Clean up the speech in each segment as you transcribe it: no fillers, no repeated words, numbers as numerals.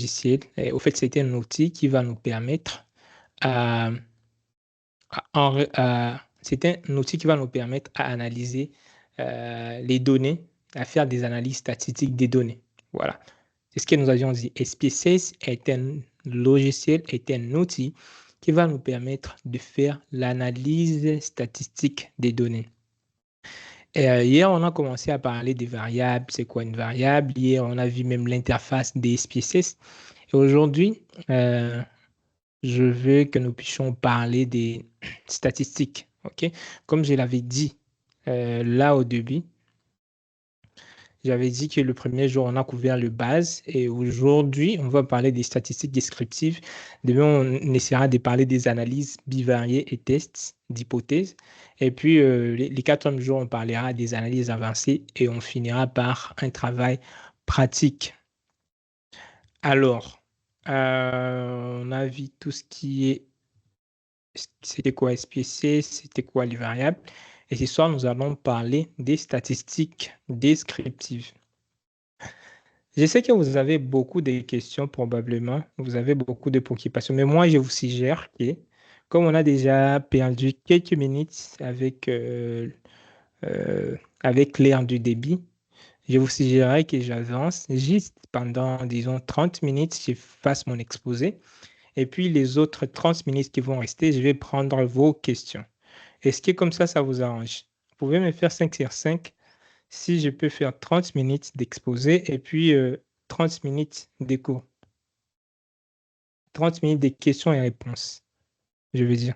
logiciel. Et au fait, c'est un outil qui va nous permettre c'est un outil qui va nous permettre à analyser les données, à faire des analyses statistiques des données. Voilà. C'est ce que nous avions dit. SPSS est un logiciel, est un outil qui va nous permettre de faire l'analyse statistique des données. Et, hier, on a commencé à parler des variables. C'est quoi une variable? Hier, on a vu même l'interface des SPSS. Et aujourd'hui, je veux que nous puissions parler des statistiques. OK? Comme je l'avais dit là au début, j'avais dit que le premier jour, on a couvert le base et aujourd'hui, on va parler des statistiques descriptives. Demain, on essaiera de parler des analyses bivariées et tests d'hypothèses. Et puis, les 4e jours, on parlera des analyses avancées et on finira par un travail pratique. Alors, on a vu tout ce qui est c'était quoi SPC, c'était quoi les variables. Et ce soir, nous allons parler des statistiques descriptives. Je sais que vous avez beaucoup de questions probablement, vous avez beaucoup de préoccupations, mais moi, je vous suggère que, comme on a déjà perdu quelques minutes avec l'ère du débit, je vous suggérerais que j'avance juste pendant, disons, 30 minutes, je fasse mon exposé. Et puis, les autres 30 minutes qui vont rester, je vais prendre vos questions. Est-ce que comme ça vous arrange? Vous pouvez me faire 5 sur 5 si je peux faire 30 minutes d'exposé et puis 30 minutes de cours. 30 minutes de questions et réponses, je veux dire.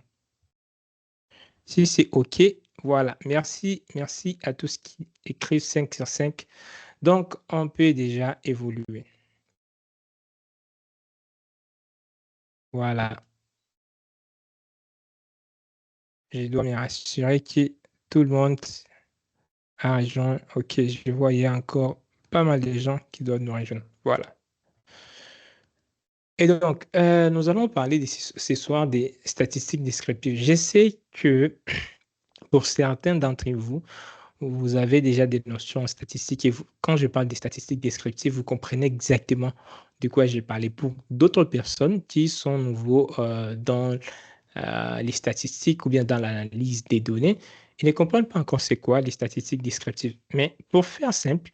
Si c'est OK, voilà. Merci à tous qui écrivent 5 sur 5. Donc, on peut déjà évoluer. Voilà. Je dois me rassurer que tout le monde a rejoint. OK, je vois, il y a encore pas mal de gens qui doivent nous rejoindre. Voilà. Et donc, nous allons parler ce soir des statistiques descriptives. Je sais que pour certains d'entre vous, vous avez déjà des notions en statistiques et quand je parle des statistiques descriptives, vous comprenez exactement de quoi j'ai parlé. Pour d'autres personnes qui sont nouveaux dans les statistiques ou bien dans l'analyse des données, ils ne comprennent pas encore c'est quoi les statistiques descriptives. Mais pour faire simple,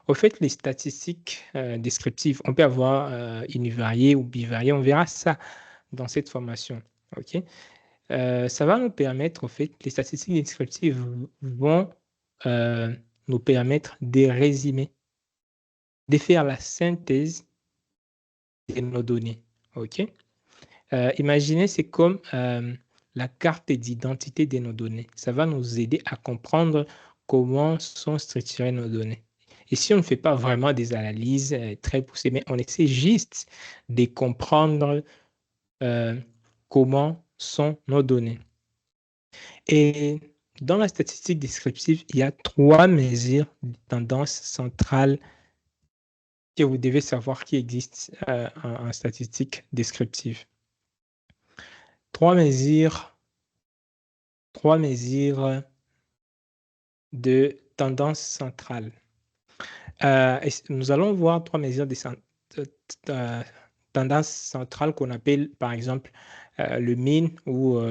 au fait, les statistiques descriptives, on peut avoir univariées ou bivariées, on verra ça dans cette formation. OK? Ça va nous permettre, au fait, les statistiques descriptives vont nous permettre de résumer, de faire la synthèse de nos données. OK? Imaginez, c'est comme la carte d'identité de nos données. Ça va nous aider à comprendre comment sont structurées nos données. Et si on ne fait pas vraiment des analyses très poussées, mais on essaie juste de comprendre comment sont nos données. Et dans la statistique descriptive, il y a 3 mesures de tendance centrale que vous devez savoir qui existent en statistique descriptive. 3 mesures de tendance centrale. Nous allons voir 3 mesures de tendance centrale qu'on appelle par exemple le mean ou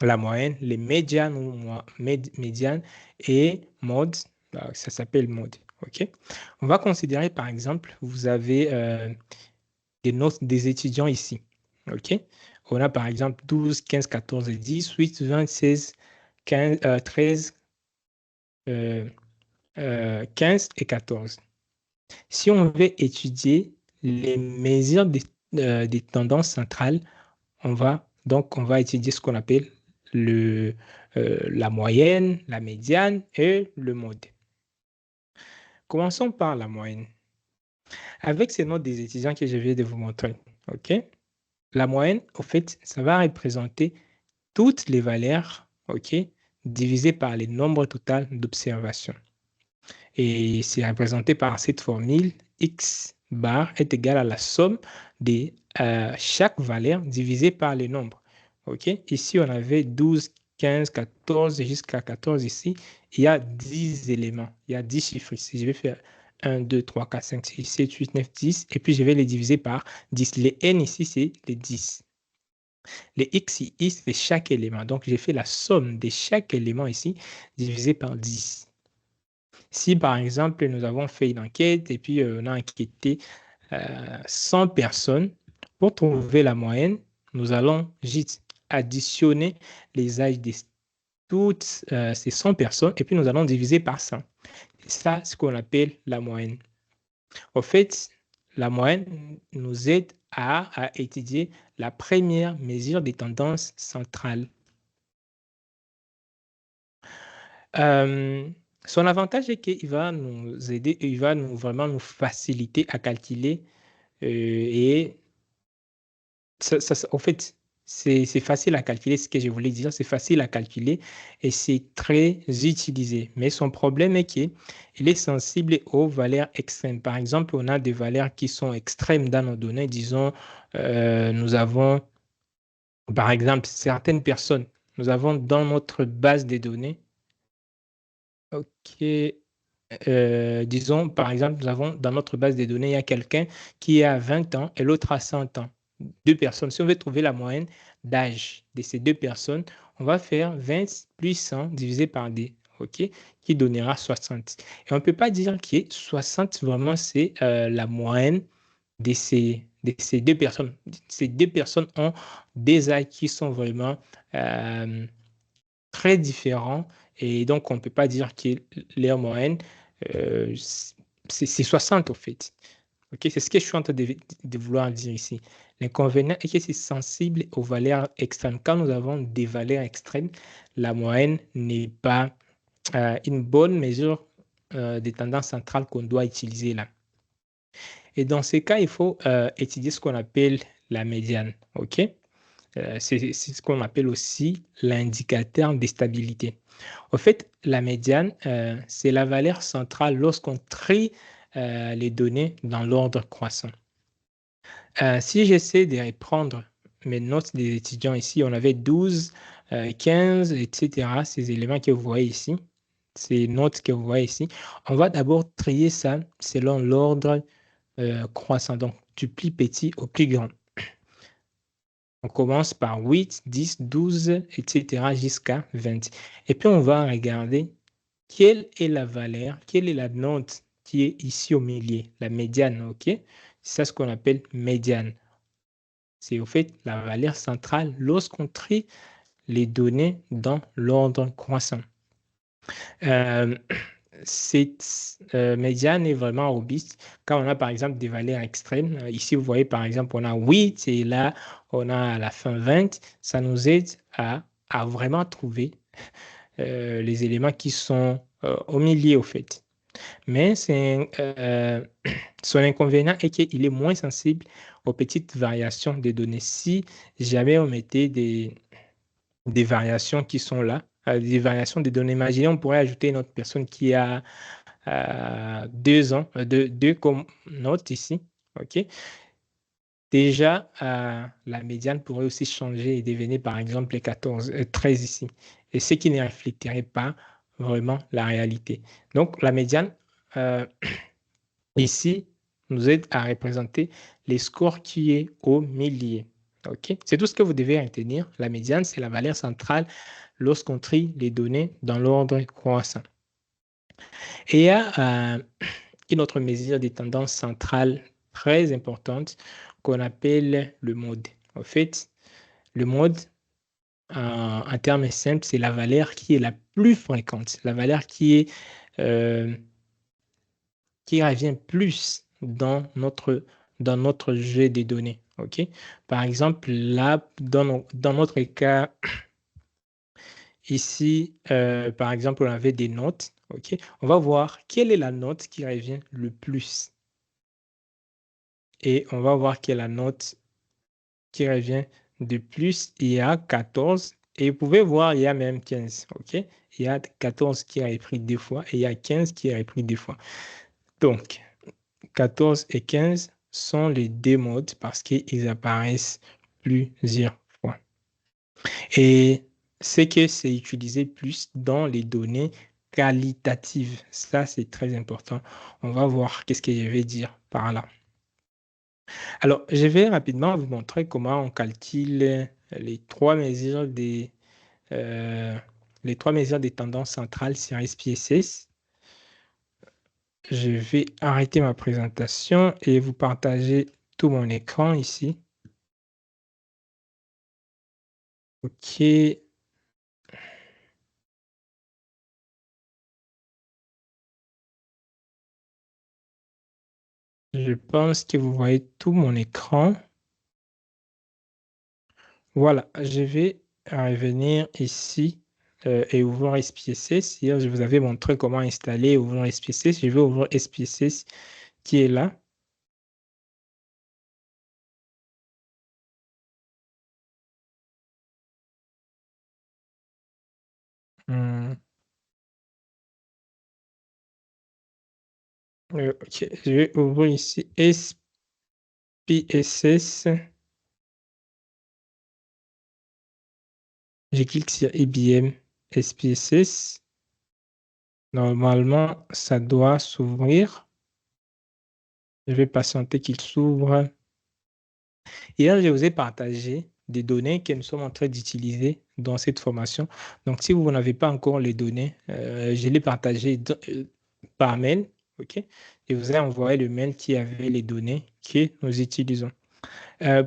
la moyenne, les médianes ou médianes et mode, ça s'appelle mode. OK? On va considérer par exemple, vous avez des notes des étudiants ici. OK? On a par exemple 12, 15, 14 et 10, 8, 20, 16, 15, 13, 15 et 14. Si on veut étudier les mesures des tendances centrales, on va étudier ce qu'on appelle la moyenne, la médiane et le mode. Commençons par la moyenne. Avec ces notes des étudiants que je viens de vous montrer, OK? La moyenne, au fait, ça va représenter toutes les valeurs, OK, divisées par le nombre total d'observations. Et c'est représenté par cette formule, x bar est égal à la somme de chaque valeur divisée par le nombre. OK? Ici, on avait 12, 15, 14 jusqu'à 14 ici. Il y a 10 éléments, il y a 10 chiffres ici. Je vais faire 1, 2, 3, 4, 5, 6, 7, 8, 9, 10. Et puis, je vais les diviser par 10. Les n ici, c'est les 10. Les x ici, c'est chaque élément. Donc, j'ai fait la somme de chaque élément ici divisé par 10. Si, par exemple, nous avons fait une enquête et puis on a enquêté 100 personnes, pour trouver la moyenne, nous allons juste additionner les âges de toutes ces 100 personnes et puis nous allons diviser par 100. Et ça, c'est ce qu'on appelle la moyenne. En fait, la moyenne nous aide à étudier la première mesure des tendances centrales. Son avantage est qu'il va nous aider, il va vraiment nous faciliter à calculer et en fait, c'est facile à calculer, ce que je voulais dire, c'est facile à calculer et c'est très utilisé. Mais son problème est qu'il est sensible aux valeurs extrêmes. Par exemple, on a des valeurs qui sont extrêmes dans nos données. Disons, nous avons, par exemple, certaines personnes. Nous avons dans notre base de données, OK, disons, par exemple, nous avons dans notre base de données, il y a quelqu'un qui a 20 ans et l'autre a 100 ans. Deux personnes. Si on veut trouver la moyenne d'âge de ces deux personnes, on va faire 20 plus 100 divisé par D, OK, qui donnera 60. Et on ne peut pas dire que 60, vraiment, c'est la moyenne de ces deux personnes. Ces deux personnes ont des âges qui sont vraiment très différents et donc on ne peut pas dire que leur moyenne, euh, c'est 60 au fait. Okay? C'est ce que je suis en train de vouloir dire ici. L'inconvénient est que c'est sensible aux valeurs extrêmes. Quand nous avons des valeurs extrêmes, la moyenne n'est pas une bonne mesure des tendances centrales qu'on doit utiliser là. Et dans ces cas, il faut étudier ce qu'on appelle la médiane. OK? C'est ce qu'on appelle aussi l'indicateur de stabilité. En fait, la médiane, c'est la valeur centrale lorsqu'on trie les données dans l'ordre croissant. Si j'essaie de reprendre mes notes des étudiants ici, on avait 12, 15, etc. Ces éléments que vous voyez ici, ces notes que vous voyez ici, on va d'abord trier ça selon l'ordre croissant, donc du plus petit au plus grand. On commence par 8, 10, 12, etc. jusqu'à 20. Et puis, on va regarder quelle est la valeur, quelle est la note qui est ici au milieu, la médiane, OK? C'est ça ce qu'on appelle médiane. C'est au fait la valeur centrale lorsqu'on trie les données dans l'ordre croissant. Cette médiane est vraiment robuste quand on a par exemple des valeurs extrêmes. Ici, vous voyez par exemple, on a 8 et là, on a à la fin 20. Ça nous aide à vraiment trouver les éléments qui sont au milieu au fait. Mais son inconvénient est qu'il est moins sensible aux petites variations des données. Si jamais on mettait des variations qui sont là, des variations des données. Imaginez, on pourrait ajouter une autre personne qui a 2 ans, deux comme note ici. OK? Déjà, la médiane pourrait aussi changer et devenir par exemple 13 ici. Et ce qui ne reflèterait pas vraiment la réalité. Donc, la médiane, ici, nous aide à représenter les scores qui est au milieu. OK? C'est tout ce que vous devez retenir. La médiane, c'est la valeur centrale lorsqu'on trie les données dans l'ordre croissant. Et il y a une autre mesure des tendances centrales très importante qu'on appelle le mode. En fait, le mode, en termes simples, c'est la valeur qui est la plus fréquente, la valeur qui revient plus dans notre jeu de données. OK? Par exemple, là, dans notre cas, ici, par exemple, on avait des notes. OK? On va voir quelle est la note qui revient le plus. Et on va voir quelle est la note qui revient de plus. Il y a 14. Et vous pouvez voir, il y a même 15. OK? Il y a 14 qui a repris 2 fois et il y a 15 qui a repris 2 fois. Donc, 14 et 15 sont les deux modes parce qu'ils apparaissent plusieurs fois. Et c'est que c'est utilisé plus dans les données qualitative. Ça, c'est très important. On va voir qu'est-ce que je vais dire par là. Alors, je vais rapidement vous montrer comment on calcule les trois mesures euh, les trois mesures des tendances centrales sur SPSS. Je vais arrêter ma présentation et vous partager tout mon écran ici. OK. Je pense que vous voyez tout mon écran. Voilà, je vais revenir ici et ouvrir SPSS. Hier, je vous avais montré comment installer et ouvrir SPSS. Je vais ouvrir SPSS qui est là. OK, je vais ouvrir ici SPSS. Je clique sur IBM SPSS. Normalement, ça doit s'ouvrir. Je vais patienter qu'il s'ouvre. Hier, je vous ai partagé des données que nous sommes en train d'utiliser dans cette formation. Donc, si vous n'avez pas encore les données, je les partagé par mail. OK? Je vous ai envoyé le mail qui avait les données que nous utilisons.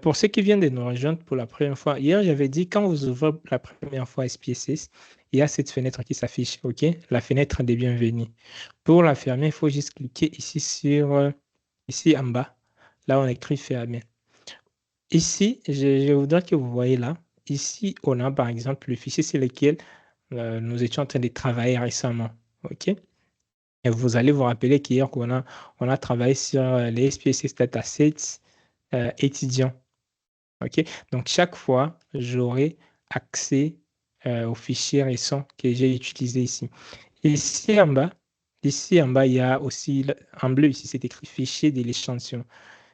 Pour ceux qui viennent de nous rejoindre pour la première fois, hier, j'avais dit quand vous ouvrez la première fois SPSS, il y a cette fenêtre qui s'affiche, OK? La fenêtre des bienvenus. Pour la fermer, il faut juste cliquer ici ici en bas. Là, on écrit fermer. Ici, je voudrais que vous voyez là. Ici, on a par exemple le fichier sur lequel nous étions en train de travailler récemment, OK? Et vous allez vous rappeler qu'hier, on a travaillé sur les SPSS datasets étudiants. OK? Donc, chaque fois, j'aurai accès aux fichiers récents que j'ai utilisés ici. Ici en bas, il y a aussi, en bleu ici, c'est écrit fichier de l'échantillon.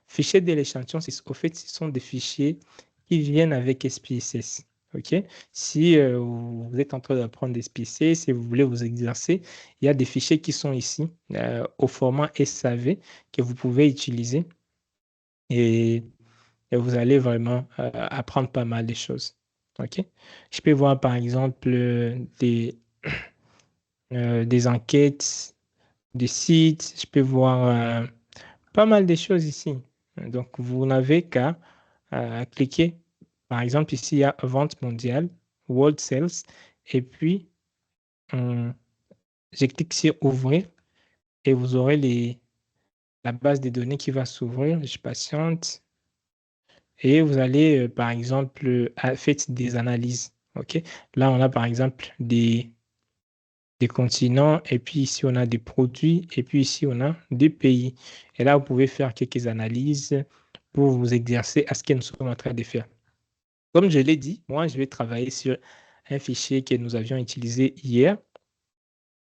Fichier de l'échantillon, au fait, ce sont des fichiers qui viennent avec SPSS. OK? Si vous êtes en train d'apprendre SPSS et vous voulez vous exercer, il y a des fichiers qui sont ici au format SAV que vous pouvez utiliser. Et vous allez vraiment apprendre pas mal de choses. OK? Je peux voir par exemple des enquêtes, des sites, je peux voir pas mal de choses ici. Donc, vous n'avez qu'à cliquer. Par exemple, ici, il y a vente mondiale, World Sales, et puis je clique sur ouvrir et vous aurez la base des données qui va s'ouvrir. Je patiente. Et vous allez, par exemple, faire des analyses. OK? Là, on a par exemple des continents, et puis ici, on a des produits, et puis ici, on a des pays. Et là, vous pouvez faire quelques analyses pour vous exercer à ce que nous sommes en train de faire. Comme je l'ai dit, moi, je vais travailler sur un fichier que nous avions utilisé hier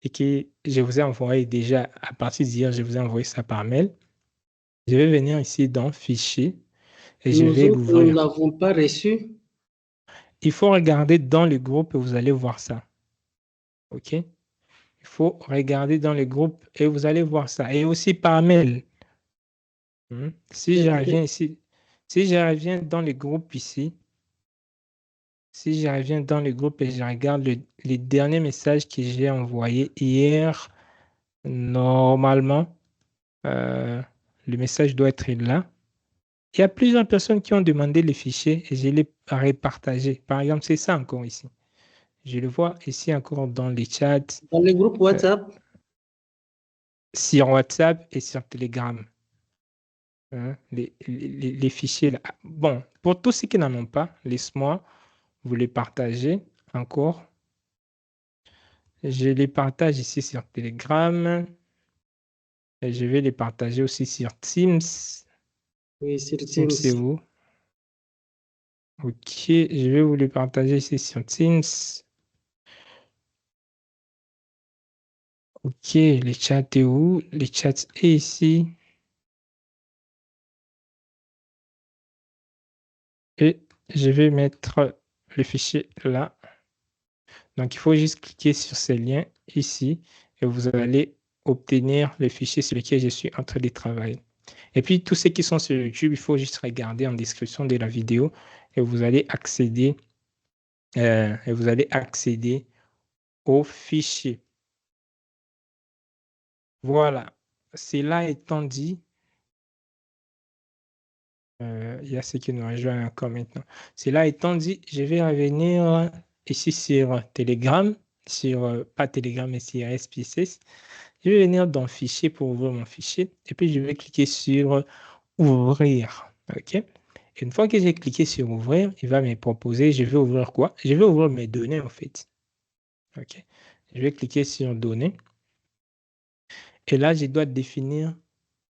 et que je vous ai envoyé déjà, à partir d'hier, je vous ai envoyé ça par mail. Je vais venir ici dans Fichier et je Nous vais autres, nous ne l'ouvrir. l'avons pas reçu. Il faut regarder dans le groupe et vous allez voir ça. OK? Il faut regarder dans le groupe et vous allez voir ça. Et aussi par mail. Si je reviens ici, si je reviens dans le groupe ici, si je reviens dans le groupe et je regarde les derniers messages que j'ai envoyés hier, normalement, le message doit être là. Il y a plusieurs personnes qui ont demandé les fichiers et je les repartagés. Par exemple, c'est ça encore ici. Je le vois ici encore dans les chats, Dans le groupe WhatsApp. sur WhatsApp et sur Telegram. Hein, les fichiers là. Bon, pour tous ceux qui n'en ont pas, laisse-moi vous les partager encore. Je les partage ici sur Telegram et je vais les partager aussi sur Teams. Oui, sur Teams, Teams. c'est où? Ok, je vais vous les partager ici sur Teams. Ok, les chats est où? Les chats est ici. Et je vais mettre le fichier là. Donc, il faut juste cliquer sur ces liens ici et vous allez obtenir le fichier sur lequel je suis en train de travailler. Et puis, tous ceux qui sont sur YouTube, il faut juste regarder en description de la vidéo et vous allez accéder, au fichier. Voilà. Cela étant dit, il y a ceux qui nous rejoignent encore maintenant. Cela étant dit, je vais revenir ici sur Telegram, pas Telegram, mais sur SPSS. Je vais venir dans Fichier pour ouvrir mon fichier et puis je vais cliquer sur Ouvrir. OK? Et une fois que j'ai cliqué sur Ouvrir, il va me proposer, je vais ouvrir quoi? Je vais ouvrir mes données en fait. OK? Je vais cliquer sur Données et là, je dois définir.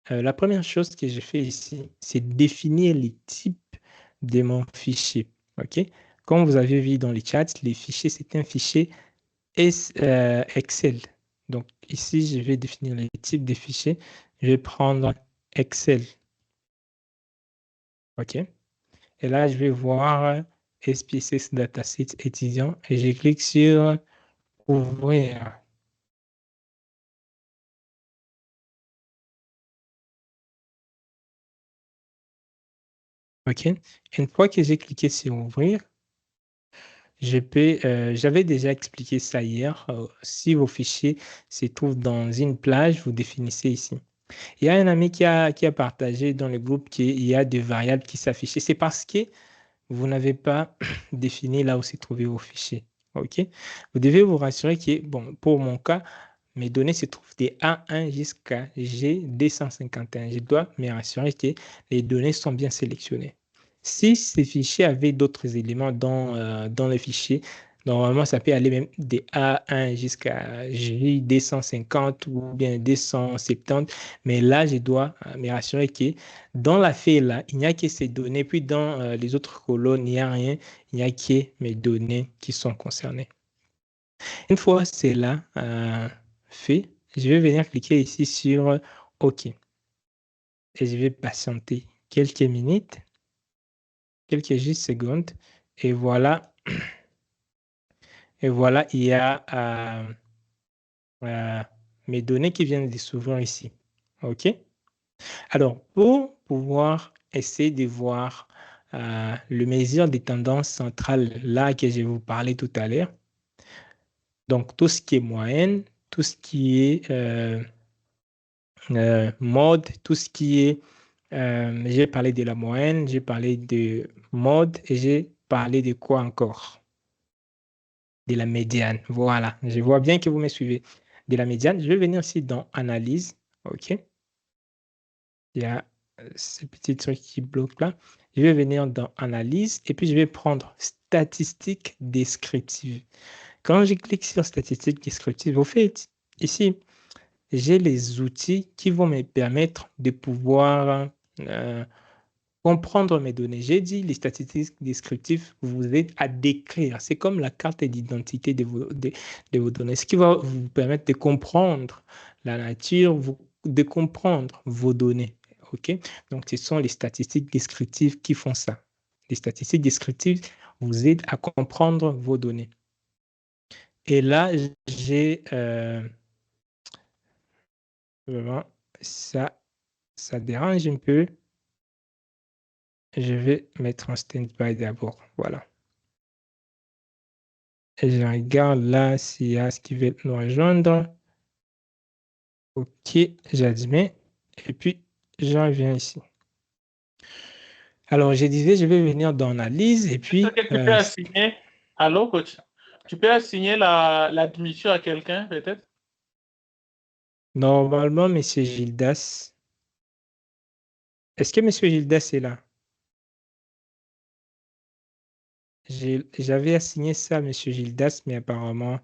La première chose que je fais ici, c'est définir les types de mon fichier. OK? Comme vous avez vu dans les chats, les fichiers, c'est un fichier Excel. Donc ici, je vais définir les types de fichiers. Je vais prendre Excel. OK? Et là, je vais voir SPSS Dataset étudiant et je clique sur Ouvrir. OK? Une fois que j'ai cliqué sur Ouvrir, j'avais déjà expliqué ça hier. Si vos fichiers se trouvent dans une plage, vous définissez ici. Il y a un ami qui a partagé dans le groupe qu'il y a des variables qui s'affichent. C'est parce que vous n'avez pas défini là où se trouvaient vos fichiers. OK? Vous devez vous rassurer que, bon, pour mon cas, mes données se trouvent des A1 jusqu'à G251. Je dois me rassurer que les données sont bien sélectionnées. Si ces fichiers avaient d'autres éléments dans le fichier, normalement, ça peut aller même des A1 jusqu'à J250 ou bien 270. Mais là, je dois me rassurer que dans la feuille là, il n'y a que ces données. Puis dans les autres colonnes, il n'y a rien. Il n'y a que mes données qui sont concernées. Une fois cela fait, je vais venir cliquer ici sur OK. Et je vais patienter quelques minutes, quelques juste secondes. Et voilà, il y a mes données qui viennent de s'ouvrir ici. OK? Alors, pour pouvoir essayer de voir le mesure des tendances centrales là que je vais vous parler tout à l'heure, donc tout ce qui est moyenne, tout ce qui est mode, tout ce qui est... j'ai parlé de la moyenne, j'ai parlé de mode et j'ai parlé de quoi encore? De la médiane. Voilà, je vois bien que vous me suivez. De la médiane, je vais venir ici dans Analyse. OK? Il y a ce petit truc qui bloque là. Je vais venir dans Analyse et puis je vais prendre Statistiques descriptives. Quand je clique sur Statistiques descriptives, vous faites ici, j'ai les outils qui vont me permettre de pouvoir comprendre mes données. J'ai dit les statistiques descriptives, vous êtes à décrire. C'est comme la carte d'identité de vos données, ce qui va vous permettre de comprendre la nature, de comprendre vos données. OK? Donc, ce sont les statistiques descriptives qui font ça. Les statistiques descriptives vous aident à comprendre vos données. Et là, j'ai vraiment ça dérange un peu. Je vais mettre en stand-by d'abord. Voilà. Et je regarde là s'il y a ce qui veut nous rejoindre. OK, j'admets. Et puis, je reviens ici. Alors, je disais, je vais venir dans Analyse et puis... Tu peux assigner... Allô, coach? Tu peux assigner l'admission à quelqu'un, peut-être? Normalement, M. Gildas... Est-ce que M. Gildas est là? J'avais assigné ça à M. Gildas, mais apparemment...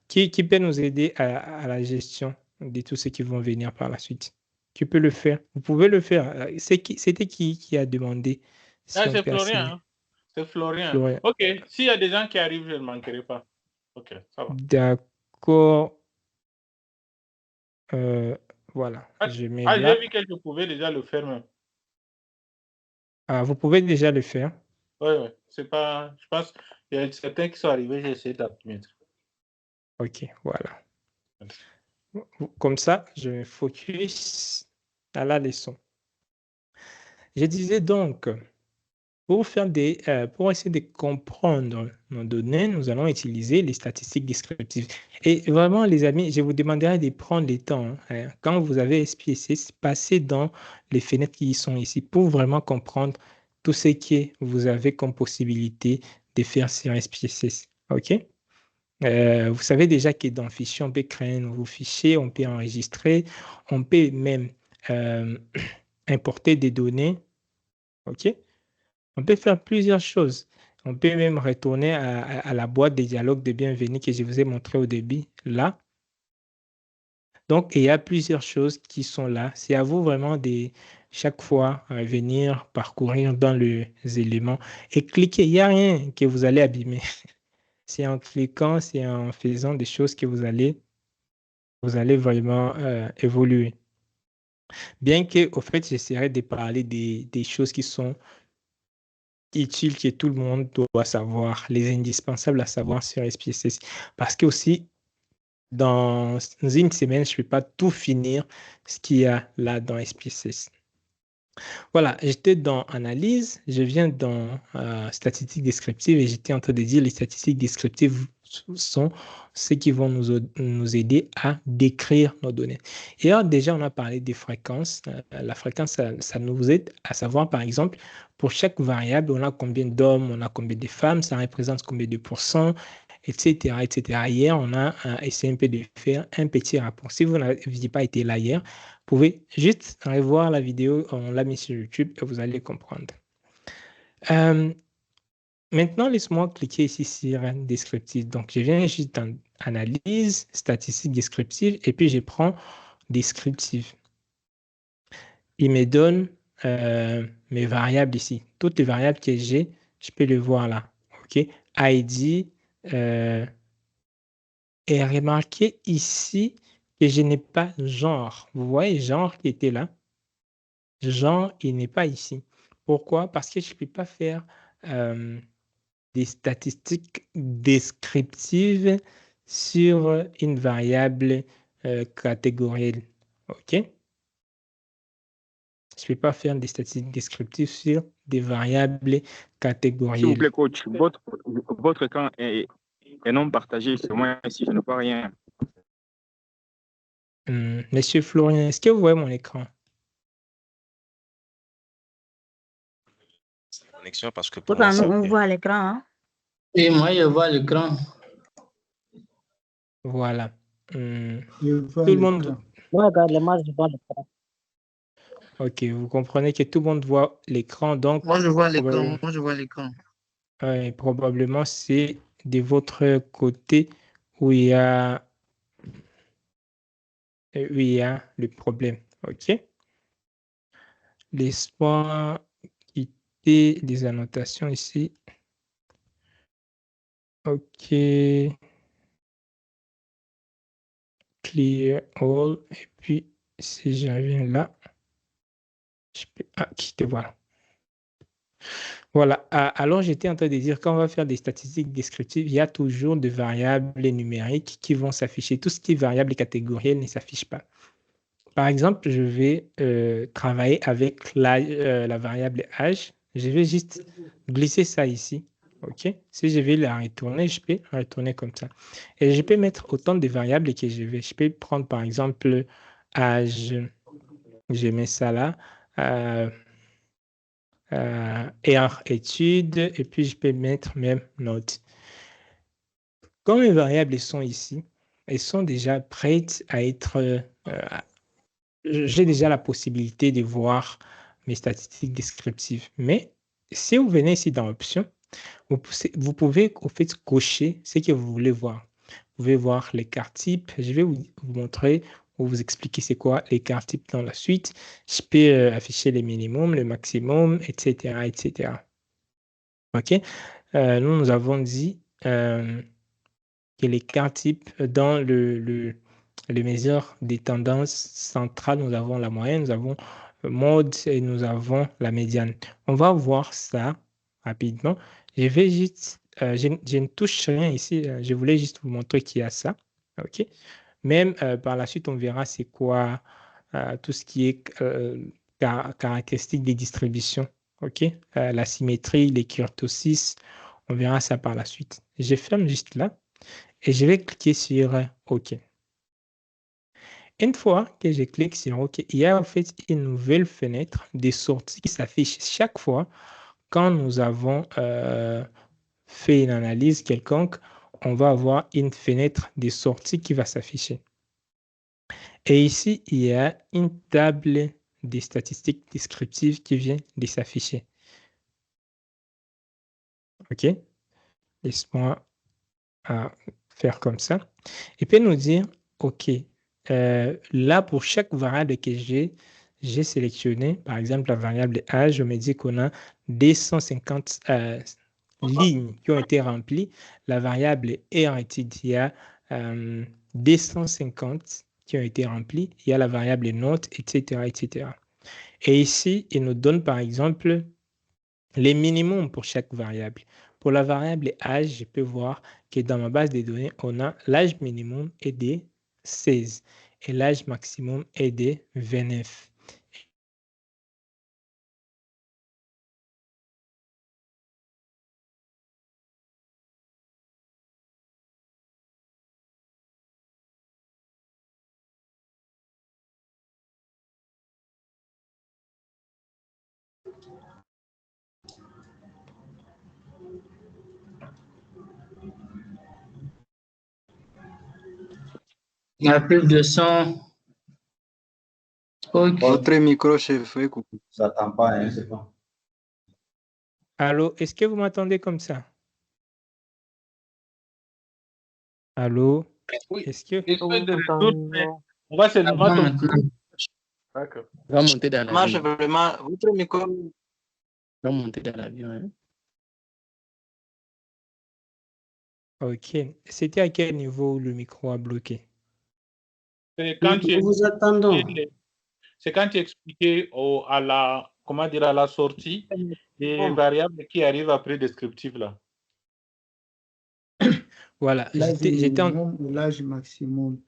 qui peut nous aider à la gestion de tous ceux qui vont venir par la suite? Tu peux le faire. Vous pouvez le faire. C'était qui a demandé si on C'est peut Florian. assigner? Hein? C'est Florian. Florian. OK. S'il y a des gens qui arrivent, je ne manquerai pas. OK, ça va. D'accord. Voilà. Je mets là. J'ai vu que je pouvais déjà le faire même. Vous pouvez déjà le faire. Oui. C'est pas. Je pense qu'il y a certains qui sont arrivés, j'ai essayé d'admettre. OK, voilà. Comme ça, je me focus à la leçon. Je disais donc, pour essayer de comprendre nos données, nous allons utiliser les statistiques descriptives. Et vraiment, les amis, je vous demanderai de prendre le temps, hein. Quand vous avez SPSS, passez dans les fenêtres qui sont ici pour vraiment comprendre tout ce que vous avez comme possibilité de faire sur SPSS. OK? Vous savez déjà que dans le fichier, on peut créer un nouveau fichier, on peut enregistrer, on peut même importer des données. OK? On peut faire plusieurs choses. On peut même retourner à la boîte des dialogues de bienvenue que je vous ai montré au début, là. Donc, il y a plusieurs choses qui sont là. C'est à vous vraiment de chaque fois venir parcourir dans les éléments et cliquer. Il n'y a rien que vous allez abîmer. C'est en cliquant, c'est en faisant des choses que vous allez vraiment évoluer. Bien que, au fait, j'essaierai de parler des choses qui sont utiles, que tout le monde doit savoir, les indispensables à savoir sur SPSS. Parce que aussi, dans une semaine, je ne peux pas tout finir ce qu'il y a là dans SPSS. Voilà, j'étais dans analyse, je viens dans statistiques descriptives et j'étais en train de dire les statistiques descriptives sont ceux qui vont nous aider à décrire nos données. Et alors déjà, on a parlé des fréquences. La fréquence, ça nous aide à savoir, par exemple, pour chaque variable, on a combien d'hommes, on a combien de femmes, ça représente combien de pourcents, etc., etc. Hier, on a essayé un peu de faire un petit rapport. Si vous n'aviez pas été là hier, vous pouvez juste revoir la vidéo, on l'a mis sur YouTube et vous allez comprendre. Maintenant, laisse-moi cliquer ici sur un descriptif. Donc, je viens juste dans analyse, statistiques descriptives et puis je prends descriptive. Il me donne mes variables ici. Toutes les variables que j'ai, je peux les voir là. OK? ID. Et remarquez ici que je n'ai pas genre. Vous voyez genre qui était là? Genre, il n'est pas ici. Pourquoi? Parce que je ne peux pas faire des statistiques descriptives sur une variable catégorielle. OK? Je ne peux pas faire des statistiques descriptives sur des variables S'il vous catégorielles. plaît, coach, votre écran est non partagé. C'est moi ici, je ne vois rien. Monsieur Florian, est-ce que vous voyez mon écran? Connexion parce que pour moi, Pourtant, c'est on OK. voit à l'écran. Hein? Et moi, je vois l'écran. Voilà. Tout Je vois le monde. l'écran. Moi, également, je vois l'écran. OK, vous comprenez que tout le monde voit l'écran, donc Moi, je vois probablement, l'écran. Moi, je vois l'écran. probablement c'est de votre côté où il y a le problème. OK? Laisse-moi quitter les annotations ici. OK. Clear all. Et puis, si je reviens là, je peux quitter. Voilà. Voilà. Alors, j'étais en train de dire, quand on va faire des statistiques descriptives, il y a toujours des variables numériques qui vont s'afficher. Tout ce qui est variable catégorielle ne s'affiche pas. Par exemple, je vais travailler avec la variable âge. Je vais juste glisser ça ici. OK? Si je vais la retourner, je peux retourner comme ça. Et je peux mettre autant de variables que je veux. Je peux prendre par exemple âge. Je mets ça là. Études. Et puis je peux mettre même note. Comme mes variables sont ici, elles sont déjà prêtes à être j'ai déjà la possibilité de voir mes statistiques descriptives. Mais si vous venez ici dans Options, vous pouvez au fait cocher ce que vous voulez voir. Vous pouvez voir les cartes types. Je vais vous montrer ou vous expliquer c'est quoi les cartes types dans la suite. Je peux afficher les minimums, le maximum, etc., etc. OK? Nous avons dit que les cartes types dans les mesures des tendances centrales, nous avons la moyenne, nous avons mode et nous avons la médiane. On va voir ça rapidement. Je vais juste, je ne touche rien ici. Je voulais juste vous montrer qu'il y a ça. OK? Même par la suite, on verra c'est quoi tout ce qui est caractéristique des distributions. OK? La symétrie, les kurtosis, on verra ça par la suite. Je ferme juste là et je vais cliquer sur OK. Une fois que je clique sur OK, il y a en fait une nouvelle fenêtre de sortie qui s'affiche chaque fois quand nous avons fait une analyse quelconque. On va avoir une fenêtre de sortie qui va s'afficher. Et ici, il y a une table des statistiques descriptives qui vient de s'afficher. OK? Laisse-moi faire comme ça. Il peut nous dire, OK, là, pour chaque variable que j'ai sélectionné, par exemple, la variable âge, je me dis qu'on a 250 lignes qui ont été remplies. La variable RTD, il y a 250 qui ont été remplies. Il y a la variable note, etc., etc. Et ici, il nous donne, par exemple, les minimums pour chaque variable. Pour la variable âge, je peux voir que dans ma base de données, on a l'âge minimum est de 16 et l'âge maximum est de 29. Il y a plus de son. OK. Votre micro, chef, oui, coucou. Ça t'entend pas, hein, c'est bon. Allô, est-ce que vous m'entendez comme ça? Allô? Oui. Est-ce que... Espèce de retour, mais on va Ah seulement bon, te- maintenant. D'accord. Va monter dans Marche l'avion. vraiment, votre micro. Va monter dans l'avion. Hein. OK. C'était à quel niveau le micro a bloqué? C'est quand tu Nous vous attendons. expliquais c'est quand tu expliquais à la, comment dire, à la sortie des variables qui arrivent après descriptif là. Voilà. L'âge J'étais en... minimum ou l'âge maximum.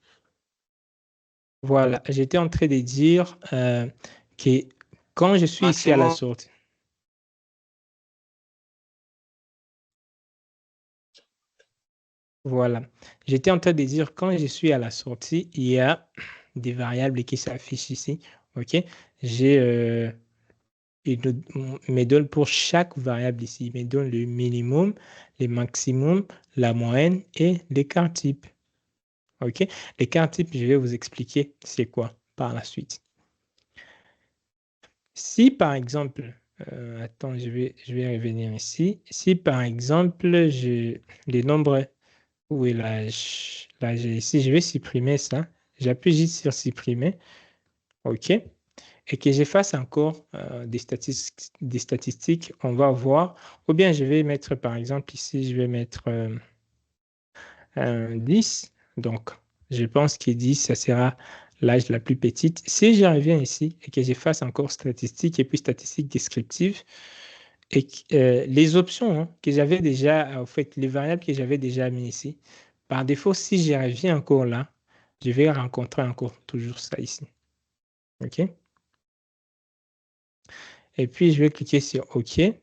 Voilà, j'étais en train de dire que quand je suis ici à la Maximum. sortie, voilà, j'étais en train de dire quand je suis à la sortie, il y a des variables qui s'affichent ici. OK? Il me donne pour chaque variable ici, il me donne le minimum, le maximum, la moyenne et l'écart type. OK? L'écart type, je vais vous expliquer c'est quoi par la suite. Si par exemple, attends, je vais revenir ici. Si par exemple, j'ai les nombres, où est l'âge? L'âge est ici, je vais supprimer ça. J'appuie juste sur supprimer. OK. Et que j'efface encore des statistiques, on va voir. Ou bien je vais mettre par exemple ici, je vais mettre 10. Donc, je pense que 10, ça sera l'âge la plus petite. Si je reviens ici et que j'efface encore statistiques et puis statistiques descriptives, et les options que j'avais déjà, en fait, les variables que j'avais déjà mis ici, par défaut, si je reviens encore là, je vais rencontrer encore toujours ça ici. OK? Et puis, je vais cliquer sur OK. Et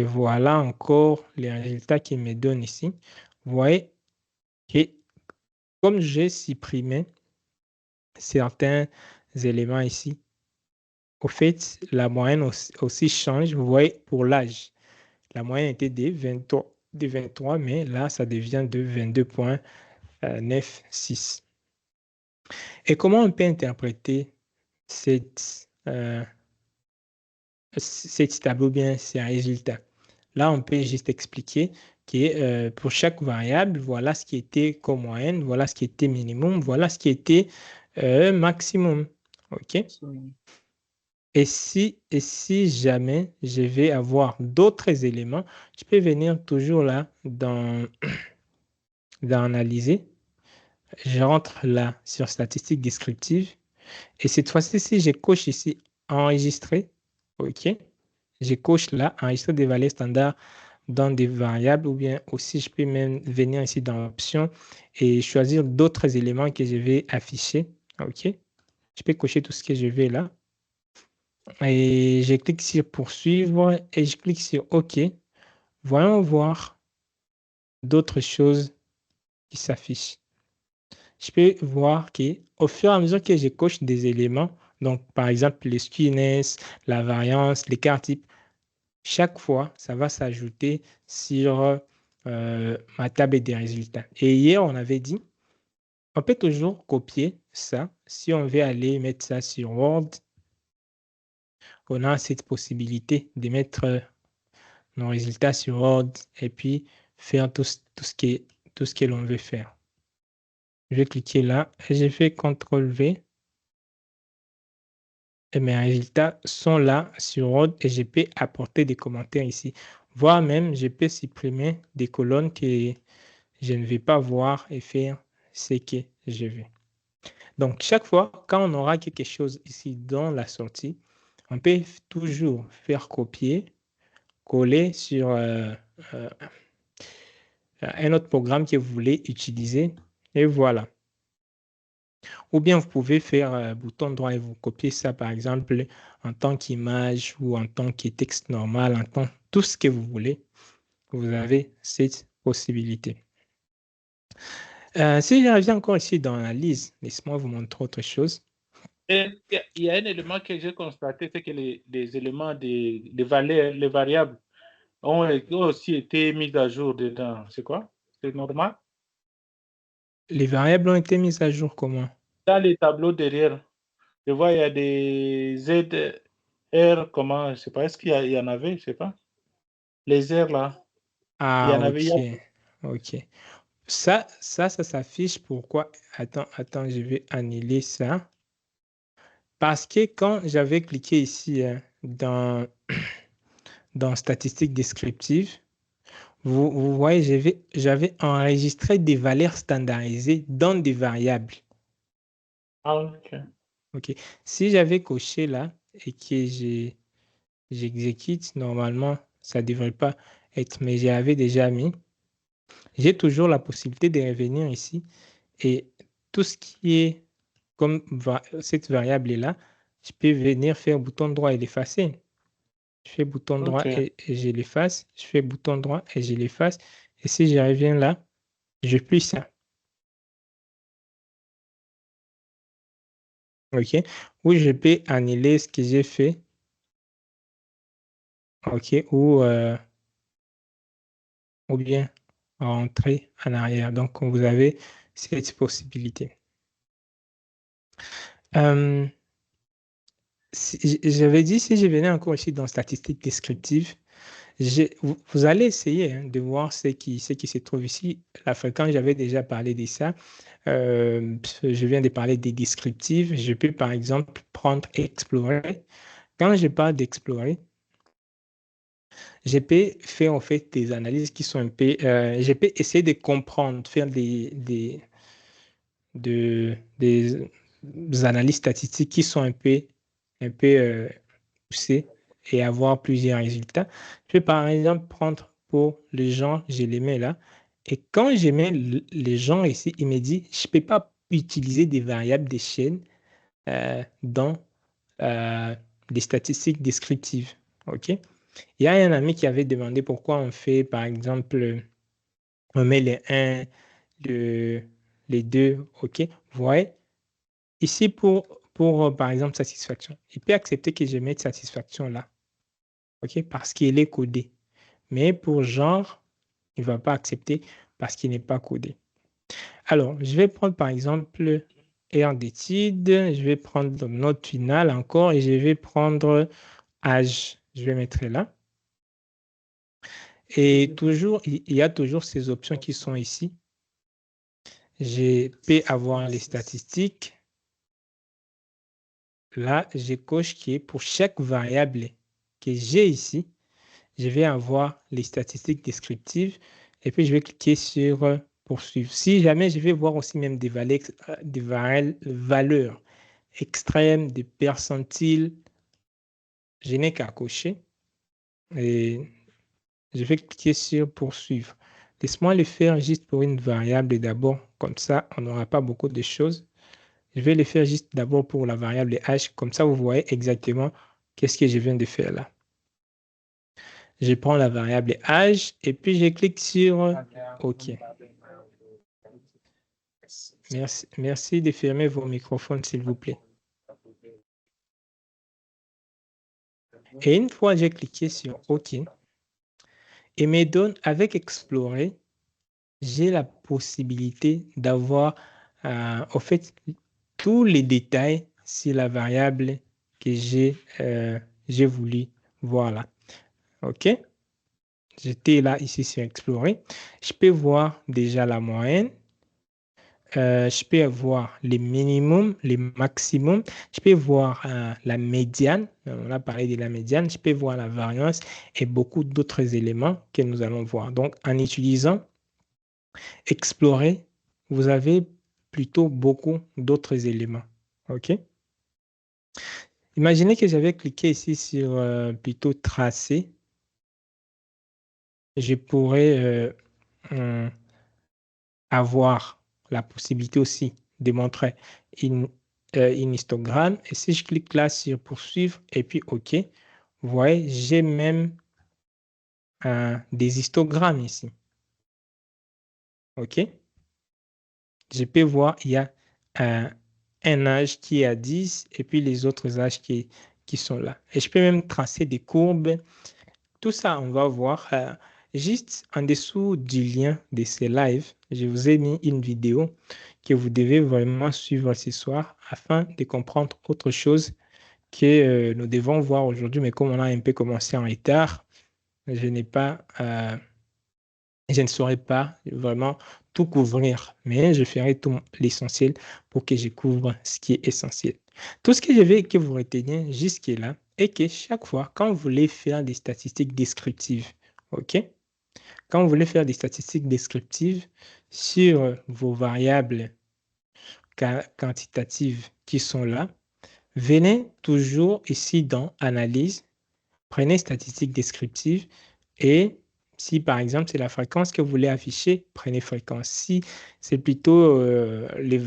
voilà encore les résultats qu'il me donne ici. Vous voyez que comme j'ai supprimé certains éléments ici, au fait, la moyenne aussi change. Vous voyez, pour l'âge, la moyenne était de 23, mais là, ça devient de 22,96. Et comment on peut interpréter cette tableau, bien ces résultats? Là, on peut juste expliquer que pour chaque variable, voilà ce qui était comme moyenne, voilà ce qui était minimum, voilà ce qui était maximum. OK? Et si jamais je vais avoir d'autres éléments, je peux venir toujours là dans analyser. Je rentre là sur statistiques descriptives. Et cette fois-ci, si je coche ici enregistrer, OK, Je coche là, enregistrer des valeurs standards dans des variables, ou bien aussi je peux même venir ici dans l'option et choisir d'autres éléments que je vais afficher. OK? Je peux cocher tout ce que je veux là. Et je clique sur poursuivre et je clique sur OK. Voyons voir d'autres choses qui s'affichent. Je peux voir qu'au fur et à mesure que je coche des éléments, donc par exemple les skewness, la variance, l'écart type, chaque fois, ça va s'ajouter sur ma table des résultats. Et hier, on avait dit, on peut toujours copier ça. Si on veut aller mettre ça sur Word, on a cette possibilité de mettre nos résultats sur Word et puis faire tout ce que l'on veut faire. Je vais cliquer là et je fais CTRL-V. Et mes résultats sont là sur Word et je peux apporter des commentaires ici. Voire même, je peux supprimer des colonnes que je ne vais pas voir et faire ce que je veux. Donc, chaque fois, quand on aura quelque chose ici dans la sortie, on peut toujours faire copier, coller sur un autre programme que vous voulez utiliser. Et voilà. Ou bien vous pouvez faire bouton droit et vous copier ça, par exemple, en tant qu'image ou en tant que texte normal, en tant tout ce que vous voulez. Vous avez cette possibilité. Si je reviens encore ici dans l'analyse, laissez-moi vous montrer autre chose. Et il y a un élément que j'ai constaté, c'est que les éléments des valeurs, les variables, ont aussi été mis à jour dedans. C'est quoi? C'est normal? Les variables ont été mises à jour comment? Dans les tableaux derrière, je vois il y a des ZR, comment, je sais pas, est-ce qu'il y en avait, je sais pas. Les R là, il y en avait. Ok. Ça s'affiche. Pourquoi? Attends, je vais annuler ça. Parce que quand j'avais cliqué ici dans statistiques descriptives, vous voyez, j'avais enregistré des valeurs standardisées dans des variables. Ah, ok. Ok. Si j'avais coché là et que j'exécute, normalement, ça ne devrait pas être, mais j'avais déjà mis. J'ai toujours la possibilité de revenir ici et tout ce qui est comme cette variable-là, je peux venir faire bouton droit et l'effacer. Je fais bouton droit et je l'efface. Je fais bouton droit et je l'efface. Et si je reviens là, je plie ça. OK. Ou je peux annuler ce que j'ai fait. OK. Ou bien rentrer en arrière. Donc, vous avez cette possibilité. J'avais dit, si je venais encore ici dans statistiques descriptives, vous allez essayer de voir ce qui se trouve ici. La fréquence, j'avais déjà parlé de ça. Je viens de parler des descriptives. Je peux, par exemple, prendre explorer. Quand je parle d'explorer, je peux faire en fait des analyses qui sont un peu... je peux essayer de comprendre, faire des analyses statistiques qui sont un peu poussées et avoir plusieurs résultats. Je peux par exemple prendre pour les gens, je les mets là. Et quand je mets les gens ici, il me dit, je ne peux pas utiliser des variables des chaînes dans les statistiques descriptives. OK? Il y a un ami qui avait demandé pourquoi on fait, par exemple, on met les 1, les 2, OK? Vous voyez? Ici, pour par exemple, satisfaction, il peut accepter que je mette satisfaction là, OK? Parce qu'il est codé. Mais pour genre, il ne va pas accepter parce qu'il n'est pas codé. Alors, je vais prendre par exemple aire d'étude, je vais prendre note finale encore et je vais prendre âge. Je vais mettre là. Et toujours, il y a toujours ces options qui sont ici. Je peux avoir les statistiques. Là, je coche qui est pour chaque variable que j'ai ici, je vais avoir les statistiques descriptives et puis je vais cliquer sur poursuivre. Si jamais je vais voir aussi même des valeurs extrêmes, des percentiles, je n'ai qu'à cocher Et je vais cliquer sur poursuivre. Laisse-moi le faire juste pour une variable d'abord. Comme ça, on n'aura pas beaucoup de choses. Je vais le faire juste d'abord pour la variable h. Comme ça, vous voyez exactement qu'est-ce que je viens de faire là. Je prends la variable âge et puis je clique sur OK. Merci de fermer vos microphones, s'il vous plaît. Et une fois j'ai cliqué sur OK, et me donne avec Explorer, j'ai la possibilité d'avoir au fait tous les détails sur la variable que j'ai voulu voir là. OK? J'étais là ici sur Explorer. Je peux voir déjà la moyenne. Je peux voir les minimums, les maximums. Je peux voir la médiane. On a parlé de la médiane. Je peux voir la variance et beaucoup d'autres éléments que nous allons voir. Donc, en utilisant Explorer, vous avez plutôt beaucoup d'autres éléments. OK? Imaginez que j'avais cliqué ici sur plutôt tracer. Je pourrais avoir la possibilité aussi de montrer une histogramme. Et si je clique là sur poursuivre et puis OK, vous voyez, j'ai même des histogrammes ici. OK? Je peux voir, il y a un âge qui est à 10 et puis les autres âges qui sont là. Et je peux même tracer des courbes. Tout ça, on va voir. Juste en dessous du lien de ces lives, je vous ai mis une vidéo que vous devez vraiment suivre ce soir afin de comprendre autre chose que nous devons voir aujourd'hui. Mais comme on a un peu commencé en retard, je ne saurais pas vraiment tout couvrir, mais je ferai tout l'essentiel pour que je couvre ce qui est essentiel. Tout ce que je veux que vous reteniez jusque-là est que chaque fois, quand vous voulez faire des statistiques descriptives, OK? Quand vous voulez faire des statistiques descriptives sur vos variables quantitatives qui sont là, venez toujours ici dans Analyse, prenez statistiques descriptives et si par exemple c'est la fréquence que vous voulez afficher, prenez fréquence. Si c'est plutôt les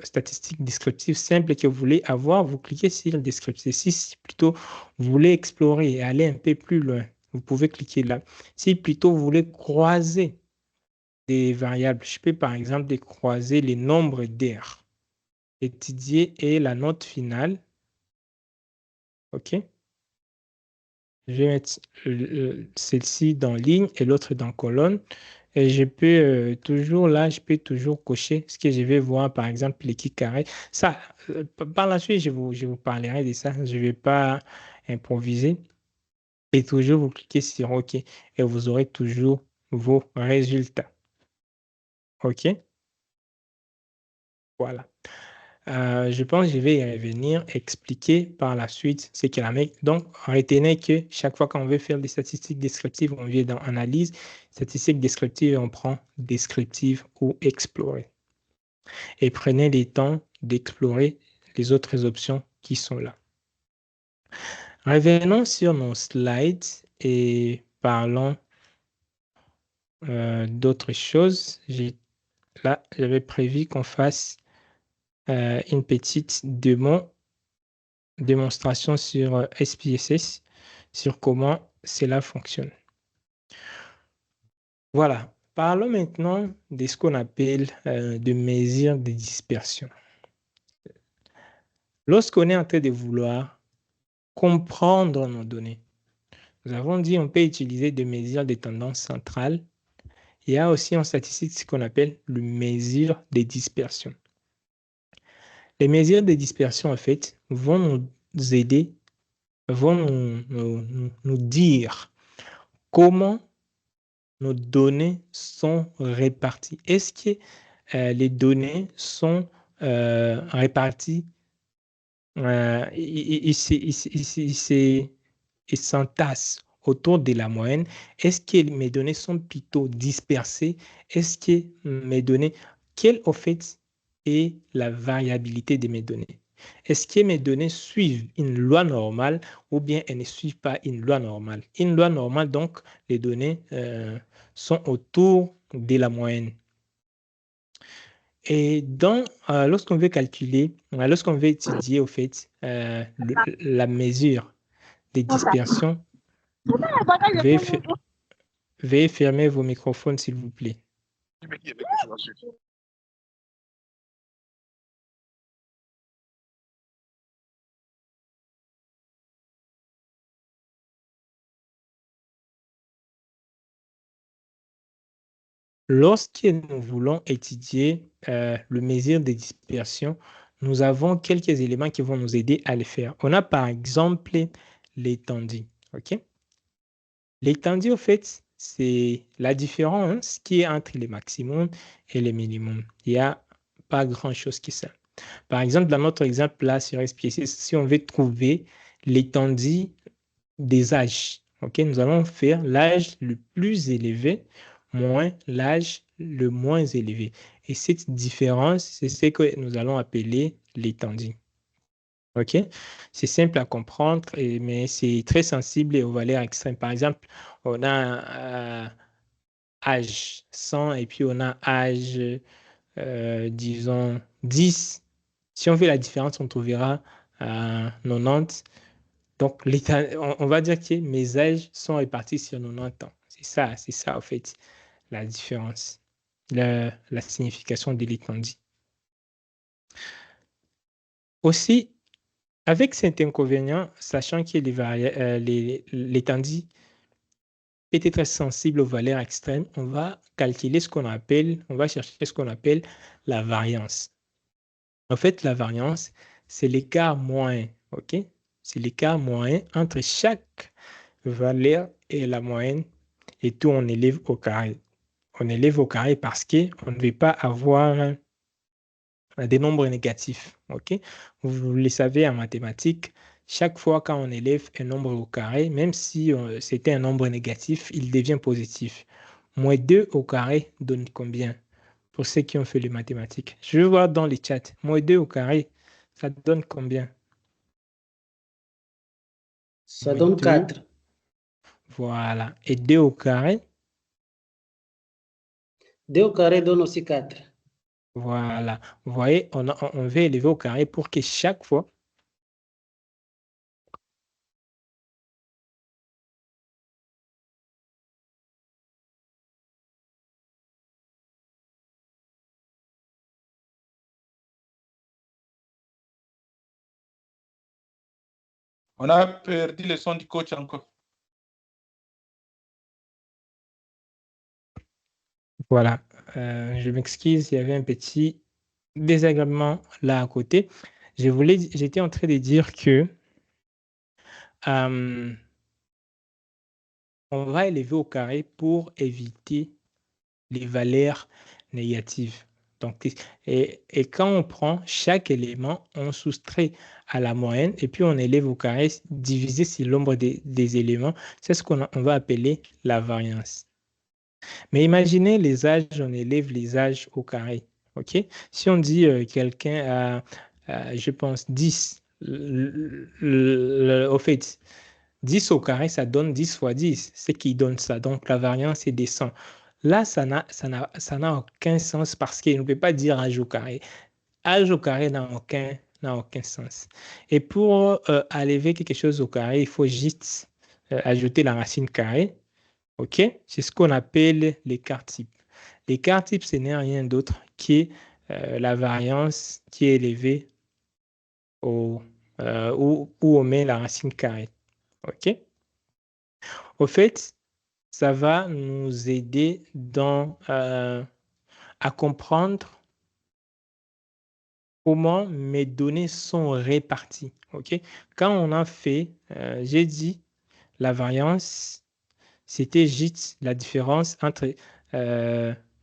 statistiques descriptives simples que vous voulez avoir, vous cliquez sur descriptif. Si plutôt vous voulez explorer et aller un peu plus loin, vous pouvez cliquer là. Si plutôt vous voulez croiser des variables, je peux par exemple croiser les nombres d'air, étudier et la note finale. OK? Je vais mettre celle-ci dans ligne et l'autre dans colonne. Et je peux toujours, là, je peux toujours cocher ce que je vais voir, par exemple, l'équipe carré. Ça, par la suite, je vous parlerai de ça. Je ne vais pas improviser. Et toujours, vous cliquez sur OK et vous aurez toujours vos résultats. OK? Voilà. Je pense que je vais y revenir, expliquer par la suite ce qu'est la MEC. Donc, retenez que chaque fois qu'on veut faire des statistiques descriptives, on vient dans Analyse, statistiques descriptives, et on prend descriptive ou explorer. Et prenez le temps d'explorer les autres options qui sont là. Revenons sur nos slides et parlons d'autres choses. Là, j'avais prévu qu'on fasse une petite démonstration sur SPSS, sur comment cela fonctionne. Voilà. Parlons maintenant de ce qu'on appelle de mesures de dispersion. Lorsqu'on est en train de vouloir comprendre nos données, nous avons dit qu'on peut utiliser des mesures de tendance centrale. Il y a aussi en statistique ce qu'on appelle les mesures de dispersion. Les mesures de dispersion, en fait, vont nous aider, vont nous dire comment nos données sont réparties. Est-ce que les données sont réparties, ils s'entassent autour de la moyenne? Est-ce que mes données sont plutôt dispersées? Est-ce que mes données, quelle au fait est la variabilité de mes données? Est-ce que mes données suivent une loi normale ou bien elles ne suivent pas une loi normale? Une loi normale, donc, les données sont autour de la moyenne. Et lorsqu'on veut calculer, lorsqu'on veut étudier, au fait, la mesure des dispersions, veuillez fermer vos microphones, s'il vous plaît. Lorsque nous voulons étudier le mesure des dispersions, nous avons quelques éléments qui vont nous aider à le faire. On a par exemple l'étendue. OK? L'étendue, au fait, c'est la différence qui est entre les maximums et les minimums. Il n'y a pas grand-chose qui ça. Par exemple, dans notre exemple là sur SPSS, si on veut trouver l'étendue des âges, ok, nous allons faire l'âge le plus élevé moins l'âge le moins élevé. Et cette différence, c'est ce que nous allons appeler l'étendue. OK? C'est simple à comprendre, mais c'est très sensible aux valeurs extrêmes. Par exemple, on a âge 100 et puis on a âge, disons, 10. Si on fait la différence, on trouvera 90. Donc, on va dire que mes âges sont répartis sur 90 ans. C'est ça, en fait, la différence, la signification de l'étendue. Aussi, avec cet inconvénient, sachant que l'étendue peut être sensible aux valeurs extrêmes, on va calculer on va chercher ce qu'on appelle la variance. En fait, la variance, c'est l'écart moyen, ok? C'est l'écart moyen entre chaque valeur et la moyenne, et tout on élève au carré. On élève au carré parce qu'on ne veut pas avoir des nombres négatifs. Ok? Vous le savez en mathématiques, chaque fois quand on élève un nombre au carré, même si c'était un nombre négatif, il devient positif. Moins 2 au carré donne combien? Pour ceux qui ont fait les mathématiques. Je vais voir dans les chats. Moins 2 au carré, ça donne combien? Ça donne 4. Voilà. Et 2 au carré? 2 au carré donne aussi 4. Voilà. Vous voyez, on veut élever au carré pour que chaque fois, On a perdu le son du coach encore. voilà. Je m'excuse, il y avait un petit désagrément là à côté. J'étais en train de dire que on va élever au carré pour éviter les valeurs négatives. Donc, et quand on prend chaque élément, on soustrait à la moyenne et puis on élève au carré divisé sur le nombre des éléments. C'est ce qu'on va appeler la variance. Mais imaginez les âges, on élève les âges au carré. OK? Si on dit quelqu'un a, je pense, 10, au fait, 10 au carré, ça donne 10 fois 10, ce qui donne ça. Donc, la variance est des 100. Là, ça n'a aucun sens parce qu'il ne peut pas dire âge au carré. Âge au carré n'a aucun sens. Et pour enlever quelque chose au carré, il faut juste ajouter la racine carrée. OK? C'est ce qu'on appelle l'écart type. L'écart type, ce n'est rien d'autre que la variance qui est élevée où on met la racine carrée. OK? Au fait, ça va nous aider à comprendre comment mes données sont réparties. OK? Quand on a fait, j'ai dit, la variance, c'était juste la différence entre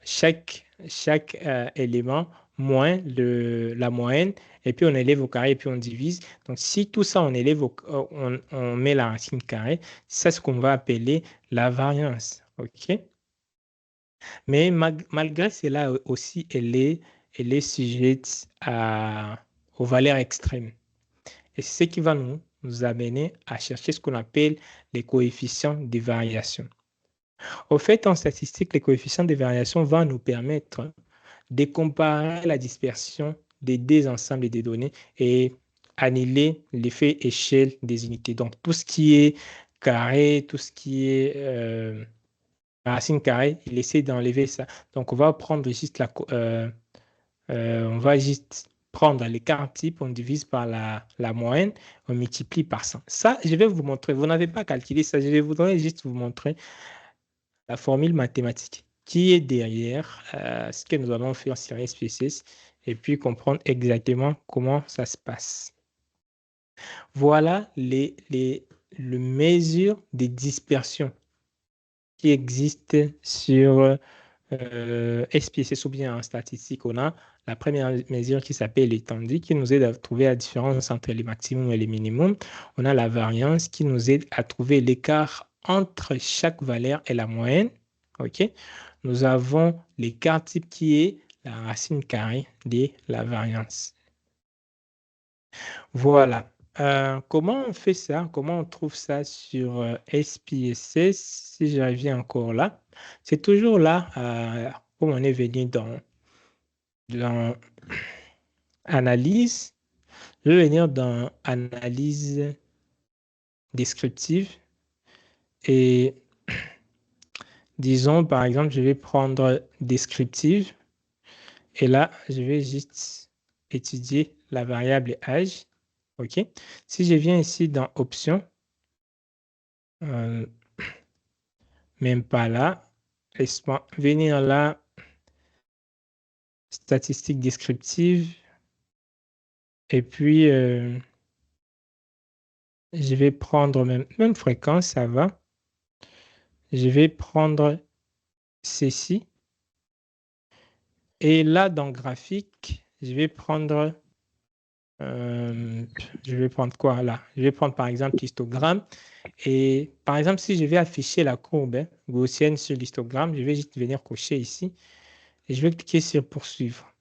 chaque élément moins la moyenne, et puis on élève au carré, et puis on divise. Donc, si tout ça, on met la racine carrée, c'est ce qu'on va appeler la variance. OK? Mais malgré cela aussi, elle est sujette aux valeurs extrêmes. Et c'est ce qui va nous amener à chercher ce qu'on appelle les coefficients de variation. Au fait, en statistique, les coefficients de variation vont nous permettre de comparer la dispersion des deux ensembles de données et annuler l'effet échelle des unités. Donc, tout ce qui est carré, tout ce qui est racine carrée, il essaie d'enlever ça. Donc, on va prendre juste on va juste prendre l'écart type, on divise par la moyenne, on multiplie par 100. Ça, je vais vous montrer. Vous n'avez pas calculé ça. Je voudrais juste vous montrer la formule mathématique qui est derrière ce que nous allons faire sur SPSS et puis comprendre exactement comment ça se passe. Voilà les mesures de dispersion qui existent sur SPSS ou bien en statistique. On a la première mesure qui s'appelle l'étendue qui nous aide à trouver la différence entre les maximums et les minimums. On a la variance qui nous aide à trouver l'écart entre chaque valeur et la moyenne. OK? Nous avons l'écart type qui est la racine carrée de la variance. Voilà. Comment on fait ça? Comment on trouve ça sur SPSS? Si je reviens encore là, c'est toujours là, comme on est venu dans analyse. Je vais venir dans analyse descriptive et disons par exemple, je vais prendre descriptive et là, je vais juste étudier la variable âge. OK. Si je viens ici dans options, même pas là, laisse-moi venir là, statistiques descriptives, et puis je vais prendre même fréquence, ça va. Je vais prendre ceci. Et là, dans graphique, je vais prendre quoi là? Je vais prendre par exemple l'histogramme. Et par exemple, si je vais afficher la courbe gaussienne sur l'histogramme, je vais juste venir cocher ici et je vais cliquer sur poursuivre.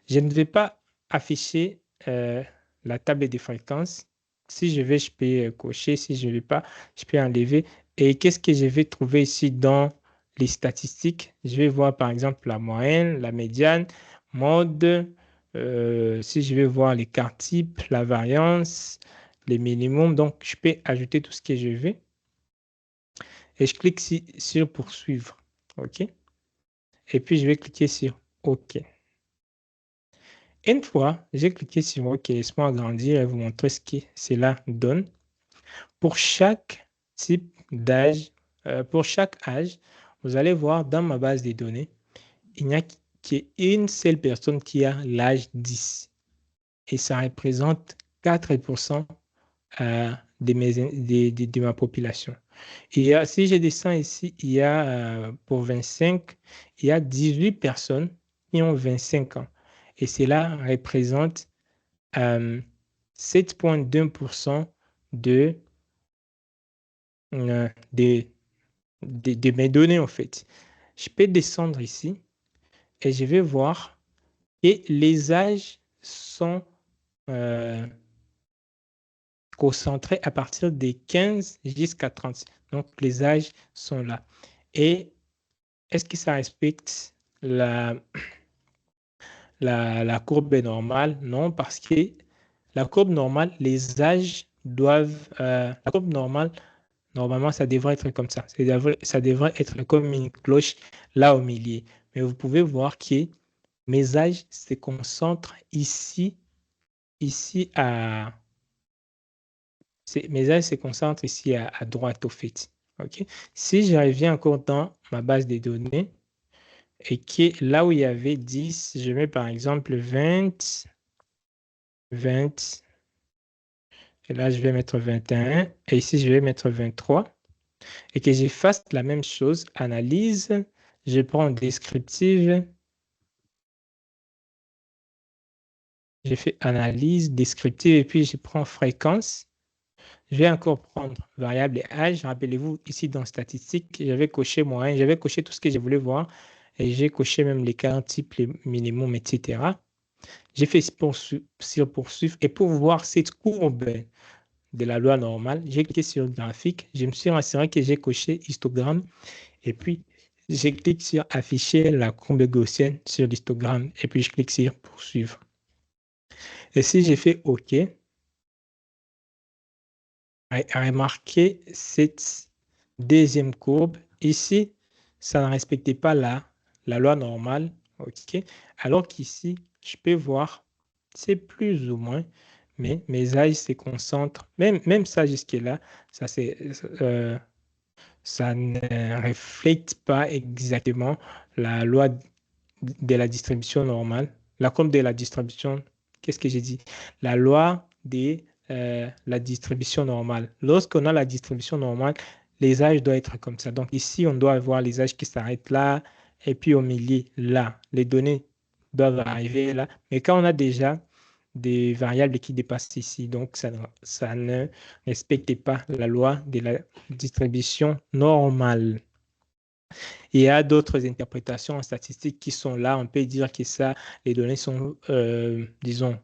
Je ne vais pas afficher la table des fréquences. Si je vais, je peux cocher. Si je ne vais pas, je peux enlever. Et qu'est-ce que je vais trouver ici dans les statistiques? Je vais voir par exemple la moyenne, la médiane, mode. Si je vais voir l'écart type, la variance, les minimums, donc je peux ajouter tout ce que je veux. Et je clique sur poursuivre. OK. Et puis je vais cliquer sur OK. Une fois, j'ai cliqué sur OK, laisse-moi agrandir et vous montrer ce que cela donne. Pour chaque type d'âge, pour chaque âge, vous allez voir dans ma base de données, il n'y a qu'une seule personne qui a l'âge 10. Et ça représente 4% de ma population. Et si je descends ici, il y a pour 25, il y a 18 personnes qui ont 25 ans. Et cela représente 7,2% de mes données, en fait. Je peux descendre ici et je vais voir que les âges sont concentrés à partir des 15 jusqu'à 30. Donc, les âges sont là. Et est-ce que ça respecte la courbe normale? Non, parce que la courbe normale, les âges doivent... la courbe normale, normalement, ça devrait être comme ça. Ça devrait être comme une cloche là au milieu. Mais vous pouvez voir que mes âges se concentrent ici à... Mes âges se concentrent ici à droite, au fait. Okay? Si je reviens encore dans ma base de données, et que là où il y avait 10, je mets par exemple 20, et là je vais mettre 21, et ici je vais mettre 23, et que j'efface la même chose, analyse, je prends descriptive, j'ai fait analyse, descriptive, et puis je prends fréquence. Je vais encore prendre variable et âge. Rappelez-vous, ici dans statistiques, j'avais coché moyen, j'avais coché tout ce que je voulais voir, et j'ai coché même l'écart type, les minimums, etc. J'ai fait sur poursuivre et pour voir cette courbe de la loi normale, j'ai cliqué sur graphique, je me suis rassuré que j'ai coché histogramme et puis je clique sur afficher la courbe gaussienne sur l'histogramme et puis je clique sur poursuivre. Et si j'ai fait OK, remarquez cette deuxième courbe. Ici, ça ne respectait pas la loi normale. OK. Alors qu'ici, je peux voir, c'est plus ou moins, mais mes âges se concentrent. Même ça jusque-là, ça ne reflète pas exactement la loi de la distribution normale. La courbe de la distribution, qu'est-ce que j'ai dit? La loi de la distribution normale. Lorsqu'on a la distribution normale, les âges doivent être comme ça. Donc ici, on doit avoir les âges qui s'arrêtent là, et puis au milieu, là. Les données doivent arriver là. Mais quand on a déjà des variables qui dépassent ici, donc ça ne respecte pas la loi de la distribution normale. Il y a d'autres interprétations en statistique qui sont là. On peut dire que ça, les données sont, disons,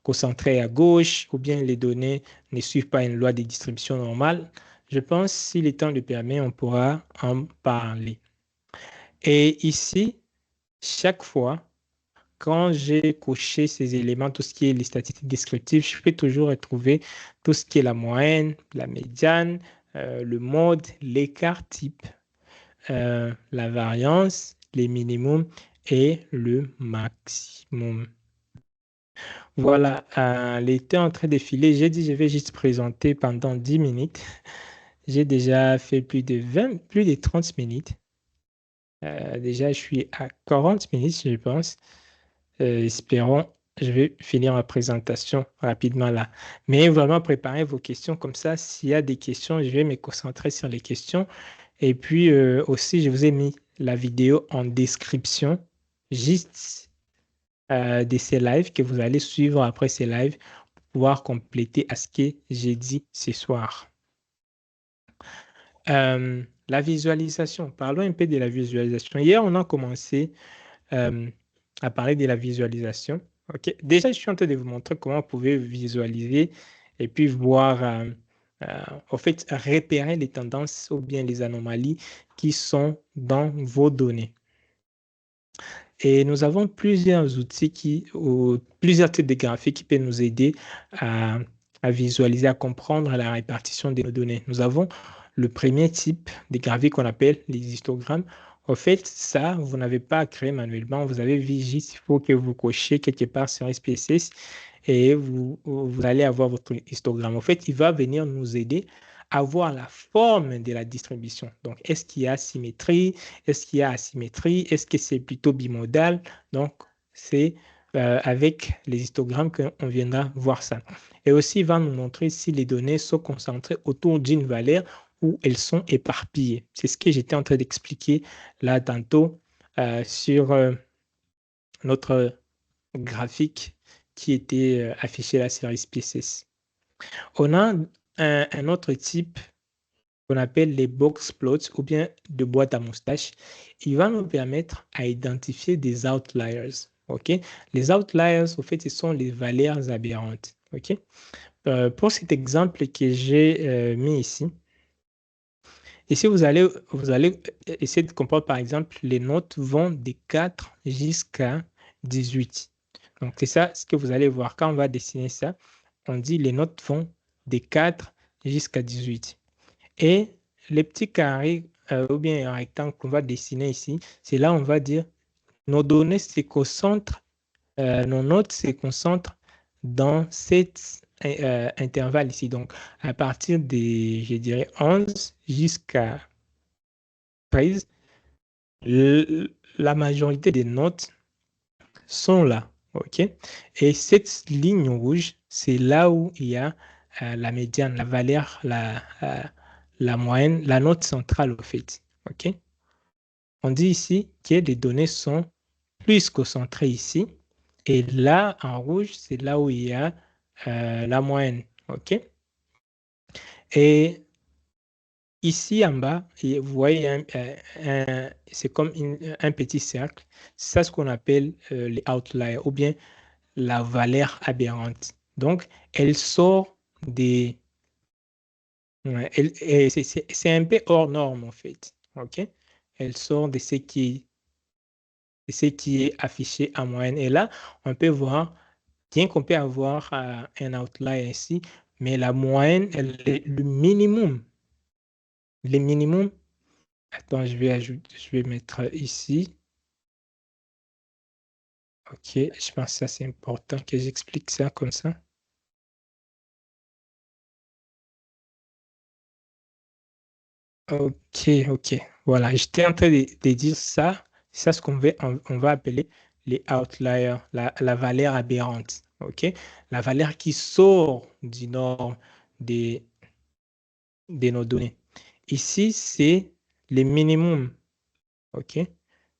concentrées à gauche, ou bien les données ne suivent pas une loi de distribution normale. Je pense, si le temps le permet, on pourra en parler. Et ici, chaque fois, quand j'ai coché ces éléments, tout ce qui est les statistiques descriptives, je peux toujours retrouver tout ce qui est la moyenne, la médiane, le mode, l'écart type, la variance, les minimums et le maximum. Voilà, l'été en train de filer. J'ai dit je vais juste présenter pendant 10 minutes. J'ai déjà fait plus de 30 minutes. Déjà, je suis à 40 minutes, je pense. Espérons, je vais finir ma présentation rapidement là. Mais vraiment, préparez vos questions comme ça. S'il y a des questions, je vais me concentrer sur les questions. Et puis aussi, je vous ai mis la vidéo en description, juste de ces lives que vous allez suivre après ces lives pour pouvoir compléter à ce que j'ai dit ce soir. La visualisation. Parlons un peu de la visualisation. Hier, on a commencé à parler de la visualisation. Okay. Déjà, je suis en train de vous montrer comment vous pouvez visualiser et puis voir, en fait, repérer les tendances ou bien les anomalies qui sont dans vos données. Et nous avons plusieurs outils plusieurs types de graphiques qui peuvent nous aider à visualiser, à comprendre la répartition de nos données. Nous avons le premier type de graphique qu'on appelle les histogrammes. En fait, ça, vous n'avez pas à créer manuellement. Vous avez vu juste, il faut que vous cochiez quelque part sur SPSS et vous allez avoir votre histogramme. En fait, il va venir nous aider à voir la forme de la distribution. Donc, est-ce qu'il y a symétrie? Est-ce qu'il y a asymétrie? Est-ce que c'est plutôt bimodal? Donc, c'est avec les histogrammes qu'on viendra voir ça. Et aussi, il va nous montrer si les données sont concentrées autour d'une valeur ou elles sont éparpillées. C'est ce que j'étais en train d'expliquer là tantôt sur notre graphique qui était affiché là sur SPSS. On a un autre type qu'on appelle les box plots ou bien de boîte à moustache. Il va nous permettre à identifier des outliers. Okay? Les outliers, au fait, ce sont les valeurs aberrantes. Okay? Pour cet exemple que j'ai mis ici, vous allez essayer de comprendre, par exemple, les notes vont de 4 jusqu'à 18. Donc, c'est ça ce que vous allez voir. Quand on va dessiner ça, on dit les notes vont de 4 jusqu'à 18. Et les petits carrés ou bien un rectangle qu'on va dessiner ici, c'est là où on va dire nos données se concentrent, nos notes se concentrent dans cet intervalle ici. Donc, à partir de, je dirais, 11 jusqu'à 13, la majorité des notes sont là. OK? Et cette ligne rouge, c'est là où il y a la médiane, la valeur, la moyenne, la note centrale au fait. OK? On dit ici que les données sont plus concentrées ici. Et là, en rouge, c'est là où il y a la moyenne. OK? Et ici en bas, vous voyez, c'est comme un petit cercle. C'est ça ce qu'on appelle les outliers ou bien la valeur aberrante. Donc, elle sort des... Ouais, c'est un peu hors norme, en fait. OK? Elle sort de ce qui est affiché en moyenne. Et là, on peut voir, bien qu'on peut avoir un outlier ici, mais la moyenne, le minimum. Le minimum. Attends, je vais mettre ici. OK, je pense que ça, c'est important que j'explique ça comme ça. OK. Voilà, j'étais en train de dire ça. C'est ça ce on va appeler les outliers, la valeur aberrante. OK? La valeur qui sort du norme de nos données. Ici, c'est le minimum. OK?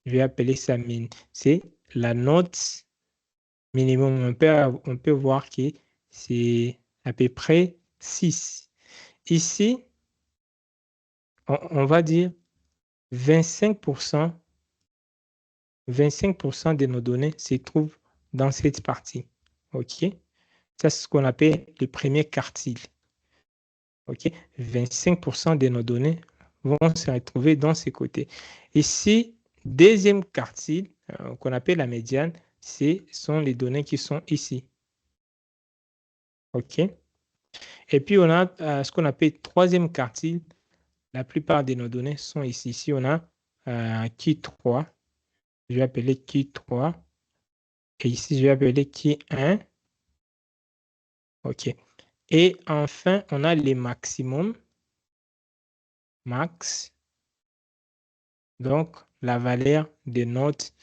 Je vais appeler ça min. C'est la note minimum. On peut voir que c'est à peu près 6. Ici, on va dire 25% de nos données se trouvent dans cette partie. OK? Ça, c'est ce qu'on appelle le premier quartile. OK? 25% de nos données vont se retrouver dans ces côtés. Ici, deuxième quartile, qu'on appelle la médiane, ce sont les données qui sont ici. OK? Et puis, on a ce qu'on appelle troisième quartile. La plupart de nos données sont ici. Ici, on a qui 3. Je vais appeler qui 3. Et ici, je vais appeler qui 1. OK. Et enfin, on a les maximums. Max. Donc, la valeur des notes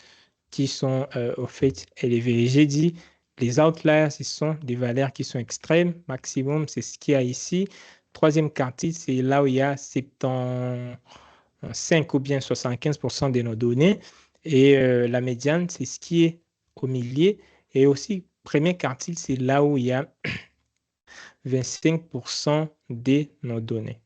qui sont au fait élevées. J'ai dit, les outliers, ce sont des valeurs qui sont extrêmes. Maximum, c'est ce qu'il y a ici. Troisième quartile, c'est là où il y a 75 ou bien 75% de nos données. Et la médiane, c'est ce qui est au milieu. Et aussi, premier quartile, c'est là où il y a 25% de nos données.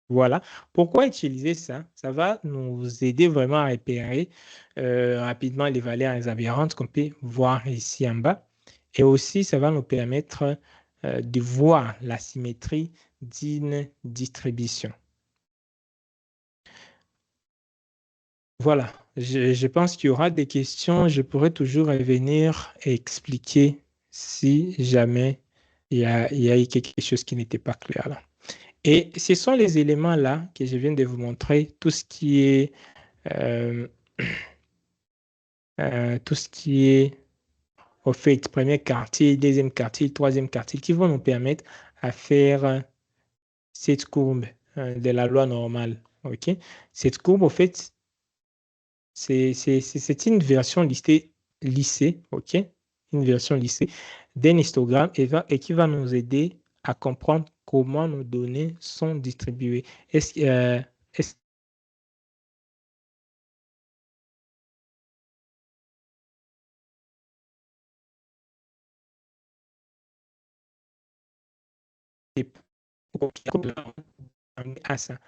Voilà. Pourquoi utiliser ça? Ça va nous aider vraiment à repérer rapidement les valeurs aberrantes qu'on peut voir ici en bas. Et aussi, ça va nous permettre de voir la symétrie d'une distribution. Voilà. Je pense qu'il y aura des questions. Je pourrais toujours revenir et expliquer si jamais il y a eu quelque chose qui n'était pas clair là. Et ce sont les éléments-là que je viens de vous montrer, tout ce qui est au fait premier quartile, deuxième quartile, troisième quartile, qui vont nous permettre à faire cette courbe de la loi normale. OK? Cette courbe, au fait, c'est une version lissée, OK? Une version lissée d'un histogramme et qui va nous aider à comprendre comment nos données sont distribuées. Est-ce que à ça?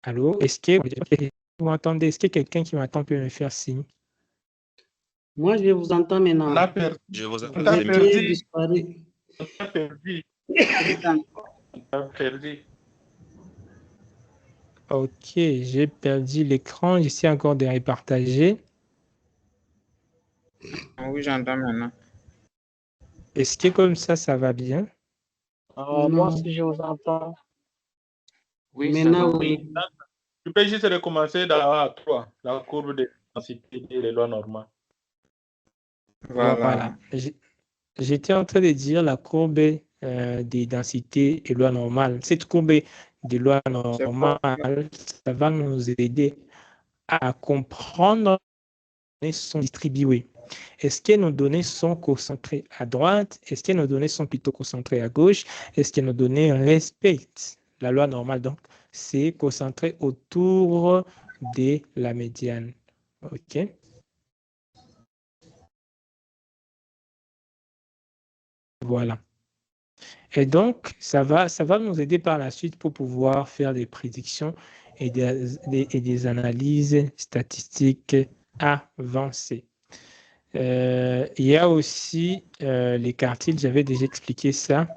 Allô? Est-ce que vous m'entendez? Est-ce que quelqu'un qui m'entend peut me faire signe? Moi, je vous entends maintenant. On a perdu. Je vous Vous entends. étiez disparu. On a perdu. On a perdu. OK, j'ai perdu l'écran. J'essaie encore de repartager. Oui, j'entends maintenant. Est-ce que comme ça va bien? Non. Moi aussi, je vous entends. Oui, Maintenant, ça va. oui. Tu peux juste recommencer dans A3, la courbe de densité des lois normales. Voilà. J'étais en train de dire la courbe des densités et lois normales. Cette courbe des lois normales, ça va nous aider à comprendre données sont distribuées. Est-ce que nos données sont concentrées à droite? Est-ce que nos données sont plutôt concentrées à gauche? Est-ce que nos données respectent la loi normale? Donc, c'est concentré autour de la médiane. OK? Voilà. Et donc, ça va nous aider par la suite pour pouvoir faire des prédictions et des analyses statistiques avancées. Il y a aussi les quartiles, j'avais déjà expliqué ça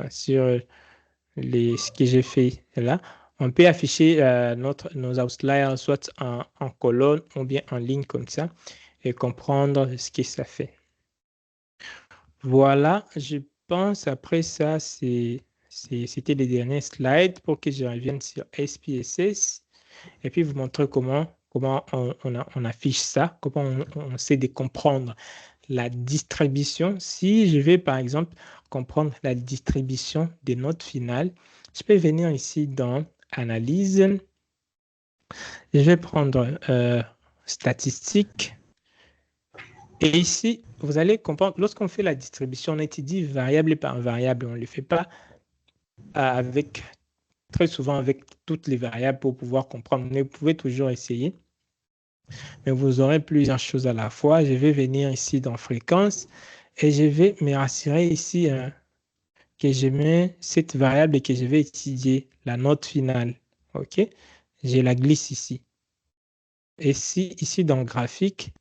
sur ce que j'ai fait là. On peut afficher nos outliers soit en colonne ou bien en ligne comme ça et comprendre ce que ça fait. Voilà, je pense après ça, c'était les derniers slides pour que je revienne sur SPSS et puis vous montrer comment on affiche ça, comment on essaie de comprendre la distribution. Si je vais par exemple comprendre la distribution des notes finales, je peux venir ici dans Analyse. Je vais prendre Statistiques. Et ici, vous allez comprendre, lorsqu'on fait la distribution, on étudie variable par variable. On ne le fait pas très souvent avec toutes les variables pour pouvoir comprendre. Mais vous pouvez toujours essayer. Mais vous aurez plusieurs choses à la fois. Je vais venir ici dans Fréquence et je vais me rassurer ici que je mets cette variable et que je vais étudier la note finale. OK? Je la glisse ici. Et ici dans Graphique,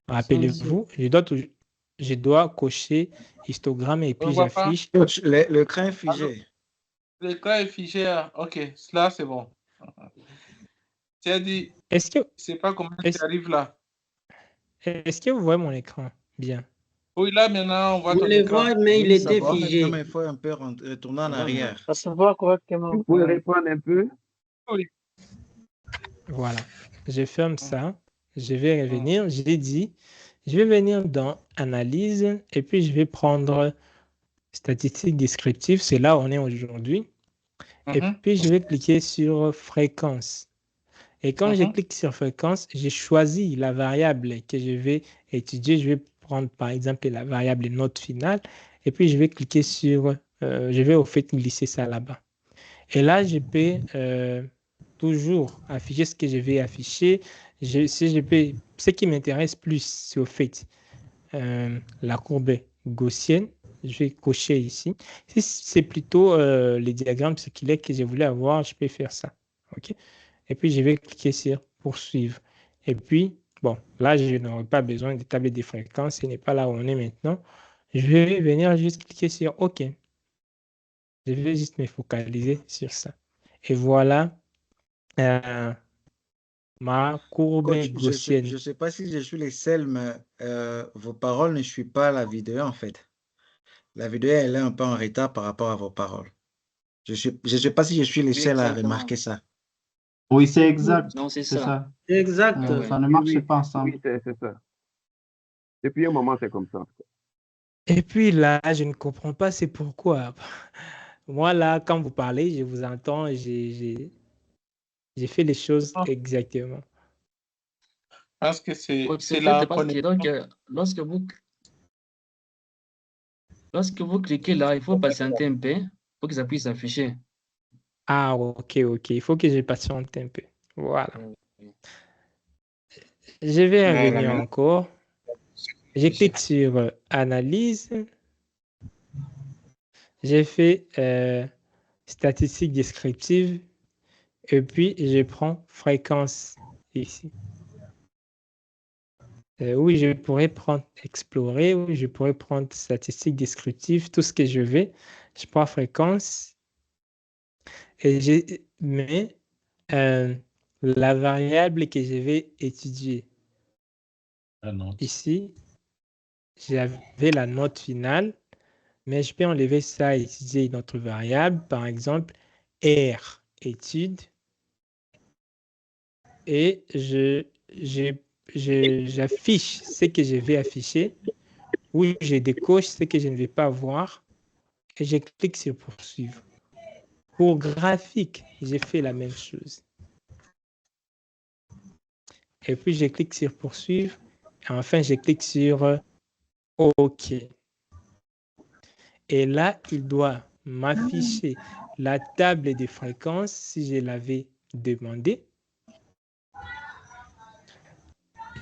rappelez-vous, je dois cocher histogramme et puis j'affiche. Le cran est figé. Le cran est figé. OK, cela c'est bon. Tu as dit, est-ce que c'est pas comment tu arrives là. Est-ce que vous voyez mon écran bien? Oui, là maintenant on voit ton le écran. voit, mais il était figé. Mais il faut un peu retourner en arrière. Ça se voit correctement. Vous pouvez répondre un peu? Oui. Voilà, je ferme ça. Je vais revenir. Je l'ai dit. Je vais venir dans Analyse et puis je vais prendre Statistiques descriptives. C'est là où on est aujourd'hui. Et puis je vais cliquer sur Fréquence. Et quand je clique sur Fréquence, j'ai choisi la variable que je vais étudier. Je vais prendre par exemple la variable note finale. Et puis je vais cliquer sur... je vais au fait glisser ça là-bas. Et là, je peux toujours afficher ce que je vais afficher. Ce qui m'intéresse plus, c'est au fait la courbe gaussienne. Je vais cocher ici. Si c'est plutôt les diagrammes circulaires que je voulais avoir, je peux faire ça. OK? Et puis, je vais cliquer sur poursuivre. Et puis, bon, là, je n'aurai pas besoin de table des fréquences. Ce n'est pas là où on est maintenant. Je vais venir juste cliquer sur OK. Je vais juste me focaliser sur ça. Et voilà ma courbe gaussienne. Je ne sais pas si je suis les seuls, mais vos paroles ne suivent pas la vidéo en fait. La vidéo, elle est un peu en retard par rapport à vos paroles. Je ne sais pas si je suis les seuls à remarquer ça. Oui, c'est exact. Non, c'est ça. C'est exact. Ça ne marche pas ensemble. Oui, c'est ça. Depuis un moment, c'est comme ça. Et puis là, je ne comprends pas c'est pourquoi. Moi, là, quand vous parlez, je vous entends, j'ai fait les choses exactement. Parce que c'est la connexion. Donc, lorsque vous cliquez là, il faut patienter un peu pour que ça puisse s'afficher. Ah, ok. Il faut que je patiente un peu. Voilà. Je vais revenir encore. Je clique sur Analyse. J'ai fait Statistiques descriptives. Et puis, je prends Fréquence ici. Oui, je pourrais prendre Explorer. Oui, je pourrais prendre Statistiques descriptives. Tout ce que je veux. Je prends Fréquence. Et je mets la variable que je vais étudier. Ici, j'avais la note finale, mais je peux enlever ça et étudier une autre variable, par exemple, R, étude, et j'affiche ce que je vais afficher, ou je décoche ce que je ne vais pas voir, et je clique sur poursuivre. Pour graphique, j'ai fait la même chose. Et puis, je clique sur poursuivre. Et enfin, je clique sur OK. Et là, il doit m'afficher la table de fréquences, si je l'avais demandé.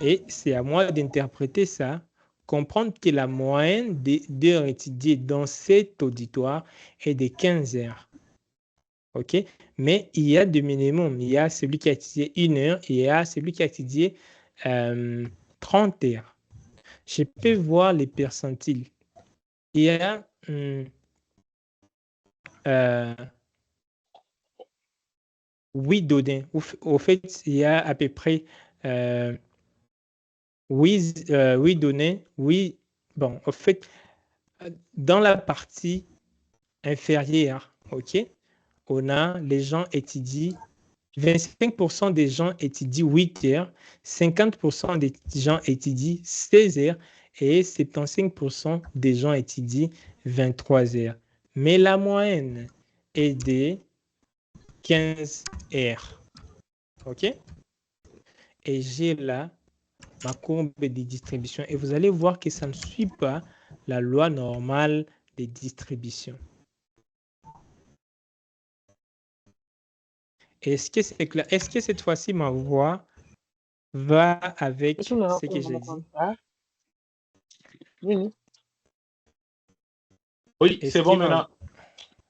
Et c'est à moi d'interpréter ça, comprendre que la moyenne d'heures étudiées dans cet auditoire est de 15 heures. OK? Mais il y a des minimums. Il y a celui qui a étudié 1 heure et il y a celui qui a étudié 30 heures. Je peux voir les percentiles. Il y a 8 données. Au fait, il y a à peu près 8 données. Oui, bon, au fait, dans la partie inférieure, OK, on a les gens étudient, 25% des gens étudient 8 heures, 50% des gens étudient 16 heures et 75% des gens étudient 23 heures. Mais la moyenne est de 15 heures. OK? Et j'ai là ma courbe de distribution. Et vous allez voir que ça ne suit pas la loi normale de distribution. Est-ce que c'est clair? Est-ce que cette fois-ci, ma voix va avec Eso no ce que j'ai dit? Ah, oui. Oui, Est-ce c'est bon que ma- maintenant.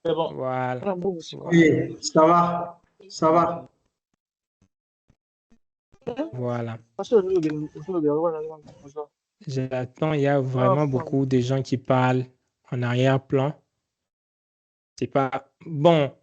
C'est bon. Voilà. Voilà, bon, c'est quoi? Oui, ça va. Ça va. Voilà. Parce que je veux bien, voilà, voilà. J'attends, il y a vraiment beaucoup de gens qui parlent en arrière-plan. C'est pas bon.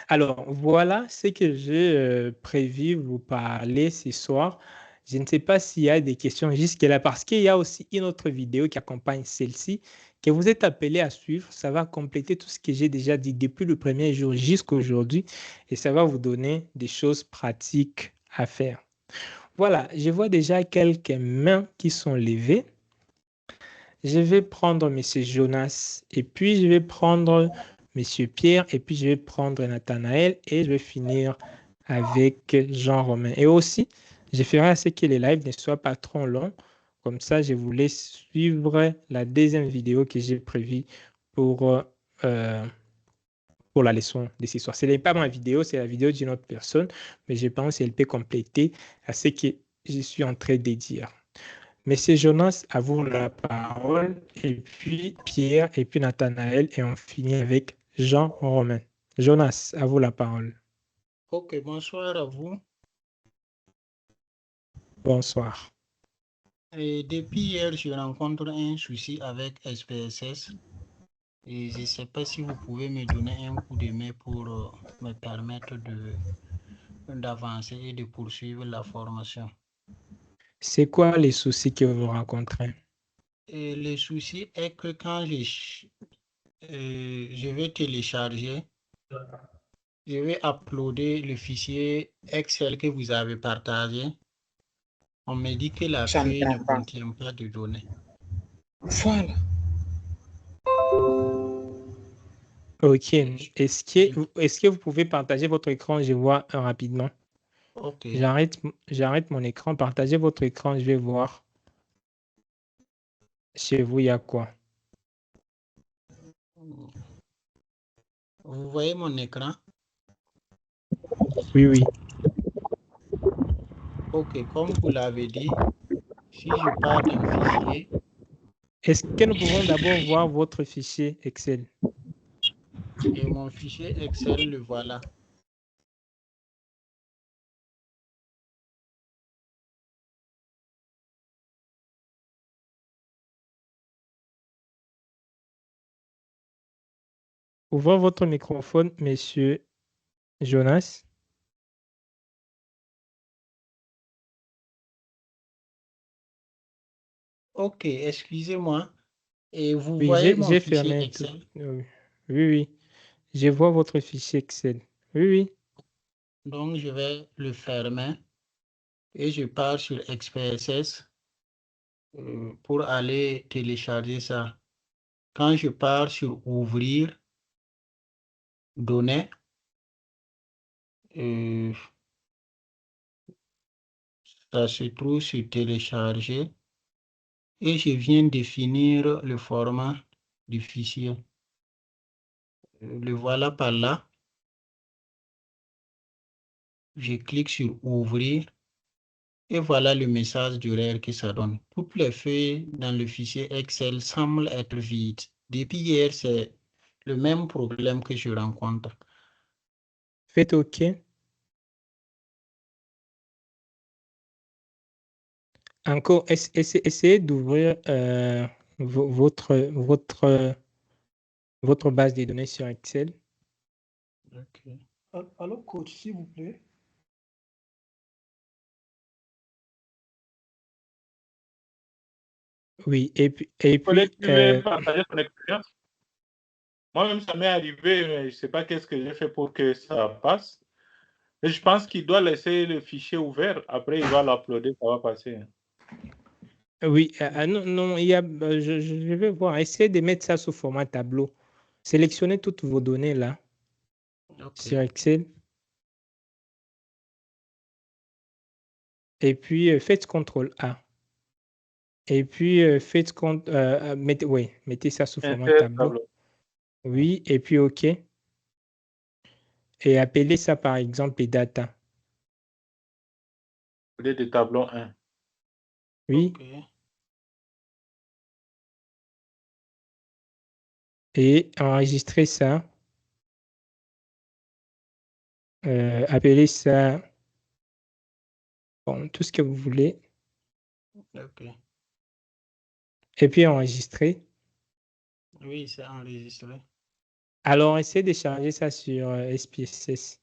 Alors, voilà ce que j'ai prévu vous parler ce soir. Je ne sais pas s'il y a des questions jusque-là, parce qu'il y a aussi une autre vidéo qui accompagne celle-ci, que vous êtes appelé à suivre. Ça va compléter tout ce que j'ai déjà dit depuis le premier jour jusqu'à aujourd'hui, et ça va vous donner des choses pratiques à faire. Voilà, je vois déjà quelques mains qui sont levées. Je vais prendre M. Jonas, et puis je vais prendre Monsieur Pierre, et puis je vais prendre Nathanaël, et je vais finir avec Jean-Romain. Et aussi, je ferai à ce que les lives ne soient pas trop longs. Comme ça, je vous laisse suivre la deuxième vidéo que j'ai prévue pour la leçon de ce soir. Ce n'est pas ma vidéo, c'est la vidéo d'une autre personne, mais je pense qu'elle peut compléter à ce que je suis en train de dire. Monsieur Jonas, à vous la parole, et puis Pierre, et puis Nathanaël, et on finit avec Jean-Romain. Jonas, à vous la parole. Ok, bonsoir à vous. Bonsoir. Et depuis hier, je rencontre un souci avec SPSS. Et je ne sais pas si vous pouvez me donner un coup de main pour me permettre d'avancer et de poursuivre la formation. C'est quoi les soucis que vous rencontrez? Et le souci est que quand je vais télécharger, je vais uploader le fichier Excel que vous avez partagé. On me dit que la feuille ne contient pas de données. Voilà. Ok. Est-ce que vous pouvez partager votre écran? Je vois rapidement. Ok. J'arrête mon écran. Partagez votre écran. Je vais voir. Chez vous, il y a quoi? Vous voyez mon écran? Oui, oui. Ok, comme vous l'avez dit, si je pars d'un fichier, Est-ce que nous pouvons d'abord voir votre fichier Excel? et mon fichier Excel, le voilà. Ouvrez votre microphone, monsieur Jonas. Ok, excusez-moi. Et vous Oui, voyez mon j'ai fichier fermé tout. Excel? Oui, oui. Je vois votre fichier Excel. Oui, oui. Donc, je vais le fermer et je pars sur XPSS pour aller télécharger ça. Quand je pars sur Ouvrir, Données, ça se trouve sur Télécharger et je viens définir le format du fichier. Le voilà par là. Je clique sur ouvrir et voilà le message d'erreur que ça donne. Toutes les feuilles dans le fichier Excel semblent être vides. Depuis hier, c'est le même problème que je rencontre. Faites OK. Encore, essayez d'ouvrir votre base de données sur Excel. Ok. Allô, coach, s'il vous plaît. Oui, et puis, Tu veux partager ton expérience? Moi-même, ça m'est arrivé, mais je ne sais pas qu'est-ce que j'ai fait pour que ça passe. Mais je pense qu'il doit laisser le fichier ouvert. Après, il va l'uploader, ça va passer. oui, non, non, il y a, je vais voir. Essayez de mettre ça sous format tableau. Sélectionnez toutes vos données là Ok. sur Excel. Et puis, faites CTRL A. Et puis, mettez ça sous format Insert tableau. tableau. Oui, et puis OK. Et appelez ça par exemple les data. De tableau 1. Oui. Ok. Et enregistrez ça. Appelez ça bon, tout ce que vous voulez. Ok. Et puis enregistrez. Oui, c'est enregistré. Alors, essayez de charger ça sur SPSS.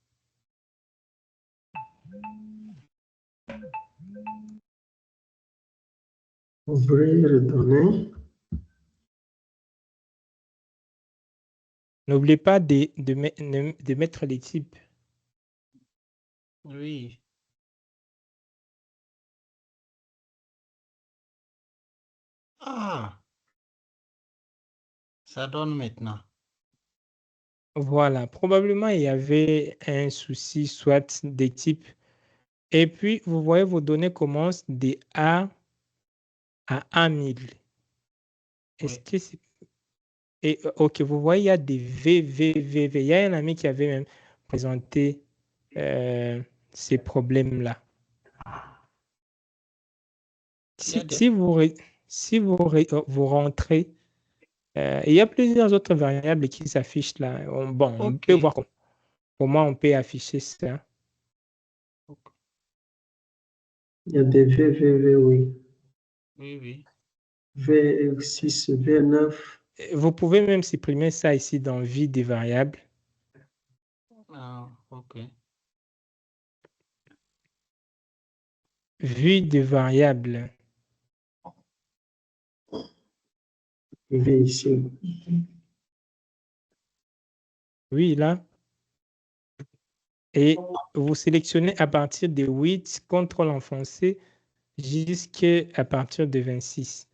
Ouvrir les données. N'oubliez pas de mettre les types. Oui. Ah, ça donne maintenant. Voilà. Probablement, il y avait un souci, soit des types. Et puis, vous voyez, vos données commencent de A à 1000. Est-ce Oui. que c'est... Et, OK, vous voyez, il y a des V. Il y a un ami qui avait même présenté ces problèmes-là. Il y a des- Vous rentrez, il y a plusieurs autres variables qui s'affichent là. Bon, on Ok. peut voir comment on peut afficher ça. Il y a des VVV, oui. Oui, oui. V6, V9. Vous pouvez même supprimer ça ici dans vie des variables. Ah, ok. Vue des variables. V ici. Oui, là. Et vous sélectionnez à partir de 8, contrôle enfoncé, jusqu'à partir de 26.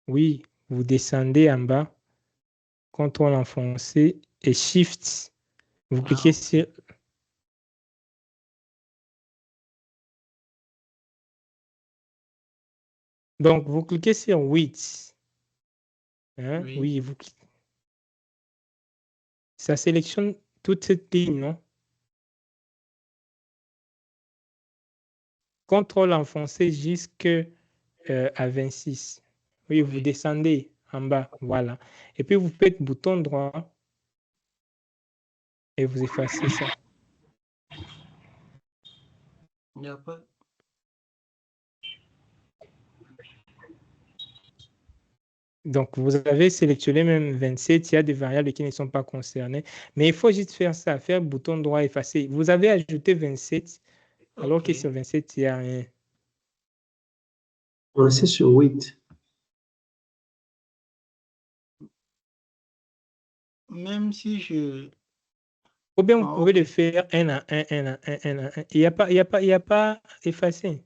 Oui, vous descendez en bas, contrôle enfoncé et shift. Vous cliquez ok. sur... Donc, vous cliquez sur 8. Hein? Oui. Oui, ça sélectionne toute cette ligne, non? Contrôle enfoncé jusqu'à 26. Oui, vous Oui. descendez en bas, voilà. Et puis, vous faites bouton droit et vous effacez ça. Il n'y a pas. Donc, vous avez sélectionné même 27, il y a des variables qui ne sont pas concernées. Mais il faut juste faire ça, faire bouton droit, effacer. Vous avez ajouté 27, alors que Ok. sur 27, il n'y a rien. On est sur 8. Même si je. Ou bien vous Ah, pouvez ok. le faire un à un, un à un, un à un. Il n'y a pas effacé.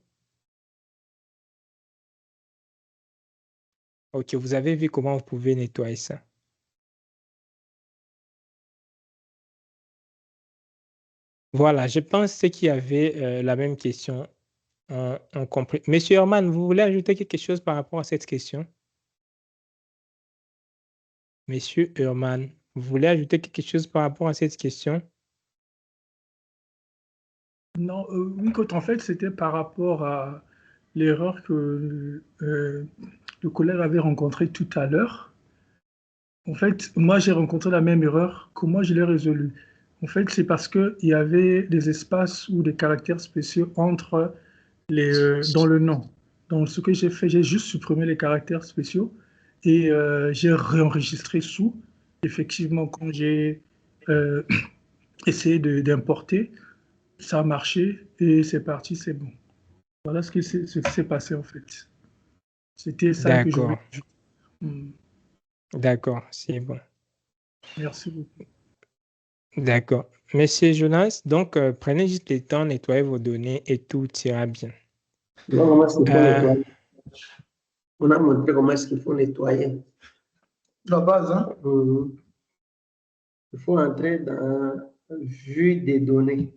OK, vous avez vu comment vous pouvez nettoyer ça. Voilà, je pense que ceux qui avaient la même question ont compris. Monsieur Herman, vous voulez ajouter quelque chose par rapport à cette question? Monsieur Herman, vous voulez ajouter quelque chose par rapport à cette question? Non, oui, en fait, c'était par rapport à l'erreur que le collègue avait rencontrée tout à l'heure. En fait, moi, j'ai rencontré la même erreur. Comment je l'ai résolue? En fait, c'est parce qu'il y avait des espaces ou des caractères spéciaux entre dans le nom. Donc, ce que j'ai fait, j'ai juste supprimé les caractères spéciaux et j'ai réenregistré sous. Effectivement, quand j'ai essayé d'importer, ça a marché et c'est parti, c'est bon. Voilà ce qui s'est passé en fait. C'était ça que je voulais D'accord, ajouter. Hmm. d'accord, c'est bon. Merci beaucoup. D'accord. Monsieur Jonas, donc prenez juste le temps, nettoyez vos données et tout ira bien. Non, comment est-ce qu'il faut Euh, nettoyer? On a montré comment est-ce qu'il faut nettoyer. La base, hein? Mhm. Il faut entrer dans vue des données.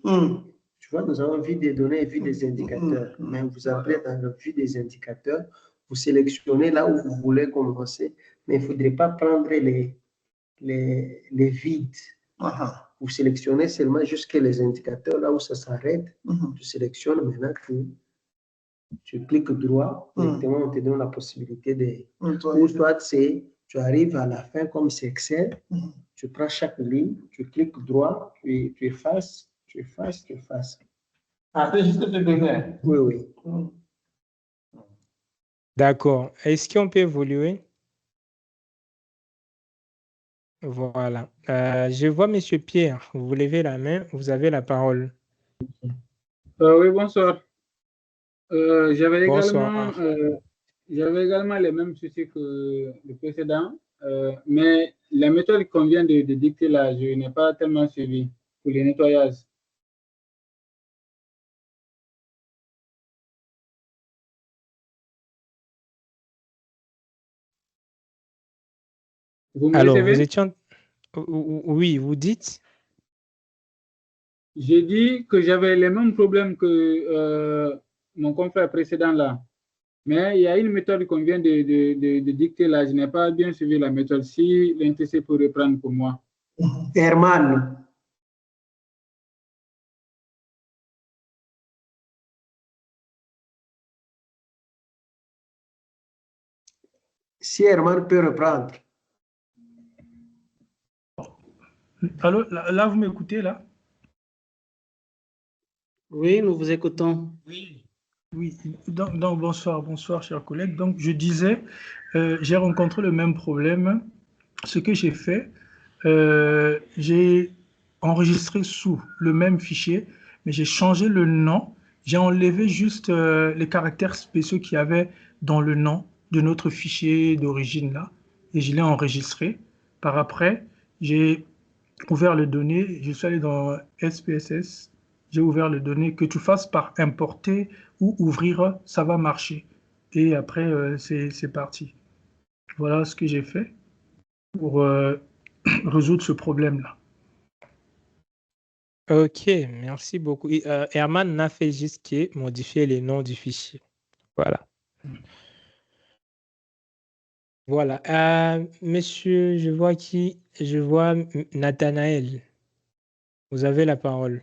Tu vois, nous avons vue des données et vue des indicateurs. Mais vous entrez dans la vue des indicateurs, vous sélectionnez là où vous voulez commencer, mais il ne faudrait pas prendre les vides. Vous sélectionnez seulement jusqu'à les indicateurs, là où ça s'arrête. Tu sélectionnes, maintenant tu cliques droit, directement on te donne la possibilité de... Ou toi, tu arrives à la fin, comme c'est Excel, tu prends chaque ligne, tu cliques droit, tu effaces, tu effaces, tu effaces. Ah, c'est juste de donner. Oui, oui. D'accord. Est-ce qu'on peut évoluer? Voilà. Je vois Monsieur Pierre, vous levez la main, vous avez la parole. Oui, bonsoir. J'avais Bonsoir. également les mêmes soucis que le précédent, mais la méthode qu'on vient de dicter là, je n'ai pas tellement suivi pour les nettoyages. Vous me Alors, recevez? Oui, vous dites? J'ai dit que j'avais les mêmes problèmes que mon confrère précédent là. Mais il y a une méthode qu'on vient de dicter là. Je n'ai pas bien suivi la méthode. Si l'intéressé peut reprendre pour moi. Herman. Si Herman peut reprendre. Allô, là, vous m'écoutez là? Oui, nous vous écoutons. Oui. Oui, donc bonsoir, chers collègues. Donc, je disais, j'ai rencontré le même problème. Ce que j'ai fait, j'ai enregistré sous le même fichier, mais j'ai changé le nom. J'ai enlevé juste les caractères spéciaux qu'il y avait dans le nom de notre fichier d'origine là, et je l'ai enregistré. Par après, j'ai ouvert les données, je suis allé dans SPSS, j'ai ouvert les données, que tu fasses par importer ou ouvrir, ça va marcher. Et après, c'est parti. Voilà ce que j'ai fait pour résoudre ce problème-là. Ok, merci beaucoup. Herman n'a fait juste que modifier les noms du fichier. Voilà. Voilà. Monsieur, je vois Nathanaël. Vous avez la parole.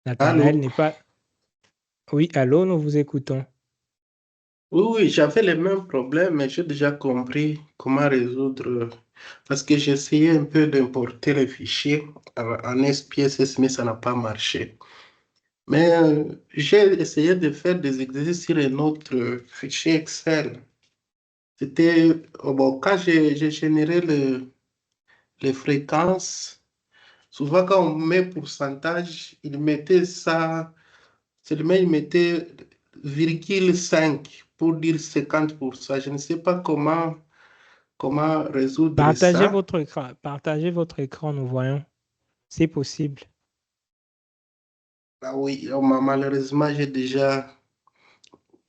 Nathanaël Allô? n'est pas... Oui, allô, nous vous écoutons. Oui, j'avais les mêmes problèmes, mais j'ai déjà compris comment résoudre. Parce que j'ai essayé un peu d'importer les fichiers en SPSS, mais ça n'a pas marché. Mais j'ai essayé de faire des exercices sur un autre fichier Excel. C'était, bon, quand j'ai généré les fréquences, souvent quand on met pourcentage, il mettait ça, seulement il mettait 0,5 pour dire 50%. Je ne sais pas comment résoudre Partagez ça. votre écran. Partagez votre écran, nous voyons. C'est possible. Ah oui, malheureusement,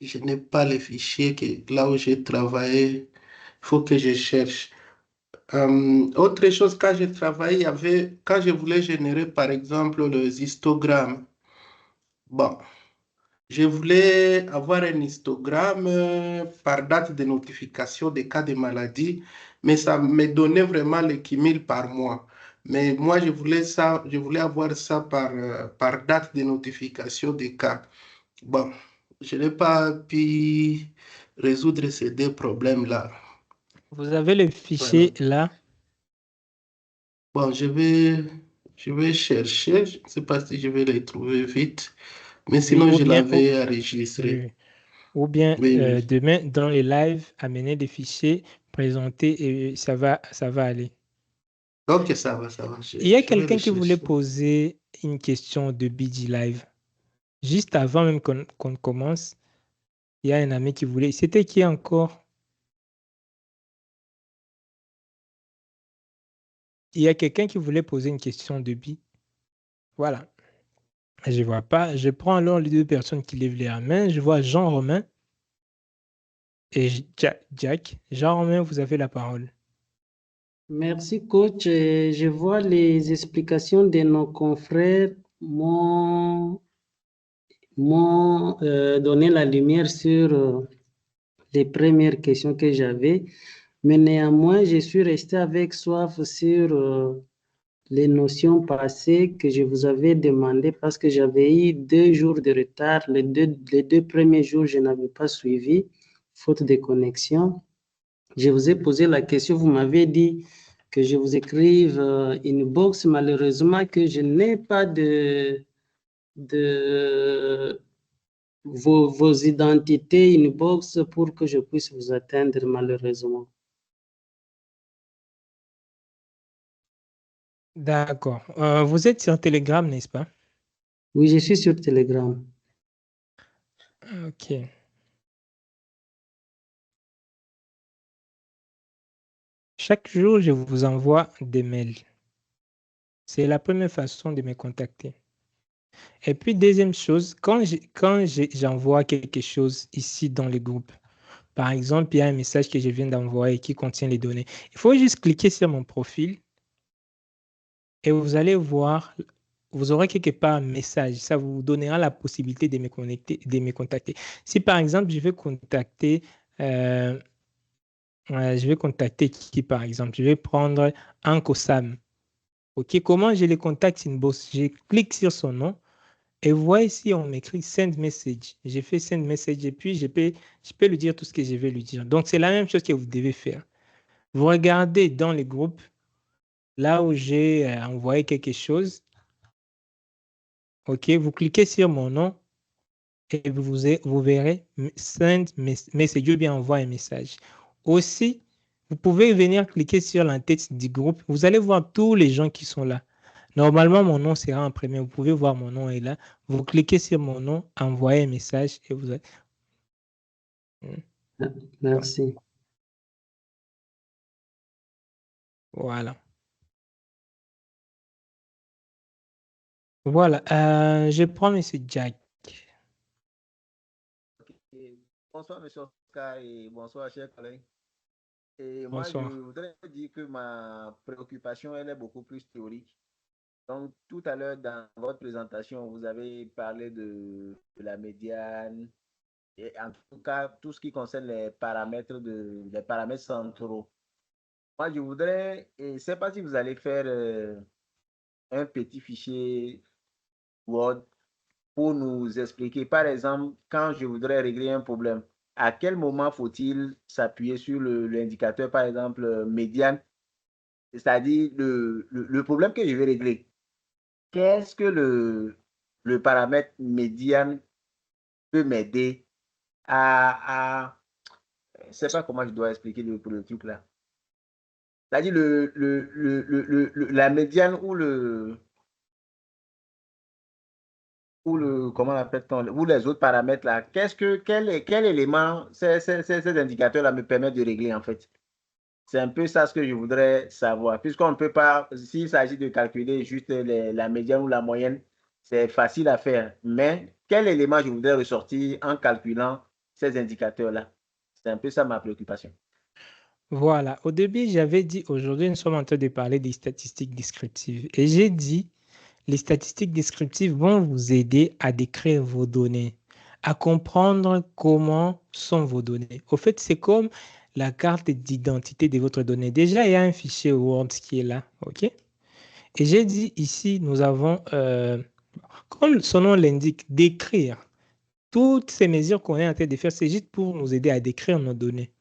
je n'ai pas les fichiers là où j'ai travaillé. Il faut que je cherche. Autre chose, quand j'ai travaillé, quand je voulais générer, par exemple, les histogrammes, bon, Je voulais avoir un histogramme par date de notification des cas de maladie, mais ça me donnait vraiment le cumul par mois. Mais moi, je voulais avoir ça par date de notification des cas. Bon, je n'ai pas pu résoudre ces deux problèmes-là. Vous avez le fichier là? Bon, je vais chercher. Je ne sais pas si je vais les trouver vite, mais sinon, ou je bien, l'avais enregistré. oui. Ou bien Oui. demain, dans les lives, amener des fichiers, présenter et ça va aller. Ok, ça va. Il y a quelqu'un qui voulait poser une question de BG Live. Juste avant même qu'on commence, il y a un ami qui voulait. C'était qui encore? Il y a quelqu'un qui voulait poser une question de BG. Voilà. Je ne vois pas. Je prends alors les deux personnes qui lèvent les mains. Je vois Jean-Romain et Jack. Jean-Romain, vous avez la parole. Merci, coach. Je vois les explications de nos confrères m'ont donné la lumière sur les premières questions que j'avais. Mais néanmoins, je suis resté avec soif sur les notions passées que je vous avais demandé parce que j'avais eu 2 jours de retard. Les deux premiers jours, je n'avais pas suivi, faute de connexion. Je vous ai posé la question, vous m'avez dit que je vous écrive une box. Malheureusement, que je n'ai pas vos identités, une box pour que je puisse vous atteindre, malheureusement. D'accord. Vous êtes sur Telegram, n'est-ce pas? Oui, je suis sur Telegram. Ok. Chaque jour, je vous envoie des mails. C'est la première façon de me contacter. Et puis, deuxième chose, quand j'envoie quelque chose ici dans le groupe, par exemple, il y a un message que je viens d'envoyer qui contient les données. Il faut juste cliquer sur mon profil et vous allez voir, vous aurez quelque part un message. Ça vous donnera la possibilité de me contacter. Si par exemple, je vais contacter qui, par exemple? Je vais prendre Uncle Sam. OK, comment je le contacte Inbox? Je clique sur son nom et vous voyez ici, on m'écrit Send Message. J'ai fait Send Message et puis je peux lui dire tout ce que je vais lui dire. Donc, c'est la même chose que vous devez faire. Vous regardez dans les groupes, là où j'ai envoyé quelque chose. OK, vous cliquez sur mon nom et vous verrez Send Message ou bien envoie un message. Aussi, vous pouvez venir cliquer sur la tête du groupe. Vous allez voir tous les gens qui sont là. Normalement, mon nom sera en premier. Vous pouvez voir mon nom est là. Vous cliquez sur mon nom, envoyez un message et vous allez... Merci. Voilà. Voilà. Je prends M. Jack. Bonsoir, M. Oscar, et bonsoir, chers collègues. Et Bonsoir. moi, je voudrais dire que ma préoccupation, elle est beaucoup plus théorique. Donc, tout à l'heure, dans votre présentation, vous avez parlé de la médiane, et en tout cas, tout ce qui concerne les paramètres centraux. Moi, je voudrais, et je ne sais pas si vous allez faire un petit fichier Word pour nous expliquer, par exemple, quand je voudrais régler un problème, à quel moment faut-il s'appuyer sur l'indicateur, par exemple, médiane, c'est-à-dire le problème que je vais régler. Qu'est-ce que le paramètre médiane peut m'aider à je ne sais pas comment je dois expliquer le truc là. C'est-à-dire la médiane comment on appelle-t-on, ou les autres paramètres là, quel élément ces indicateurs là me permettent de régler en fait? C'est un peu ça ce que je voudrais savoir, puisqu'on ne peut pas, s'il s'agit de calculer juste la médiane ou la moyenne, c'est facile à faire, mais quel élément je voudrais ressortir en calculant ces indicateurs-là? C'est un peu ça ma préoccupation. Voilà. Au début, j'avais dit aujourd'hui, nous sommes en train de parler des statistiques descriptives. Et j'ai dit, les statistiques descriptives vont vous aider à décrire vos données, à comprendre comment sont vos données. Au fait, c'est comme la carte d'identité de votre donnée. Déjà, il y a un fichier Word qui est là, OK? Et j'ai dit ici, nous avons, comme son nom l'indique, décrire. Toutes ces mesures qu'on est en train de faire, c'est juste pour nous aider à décrire nos données.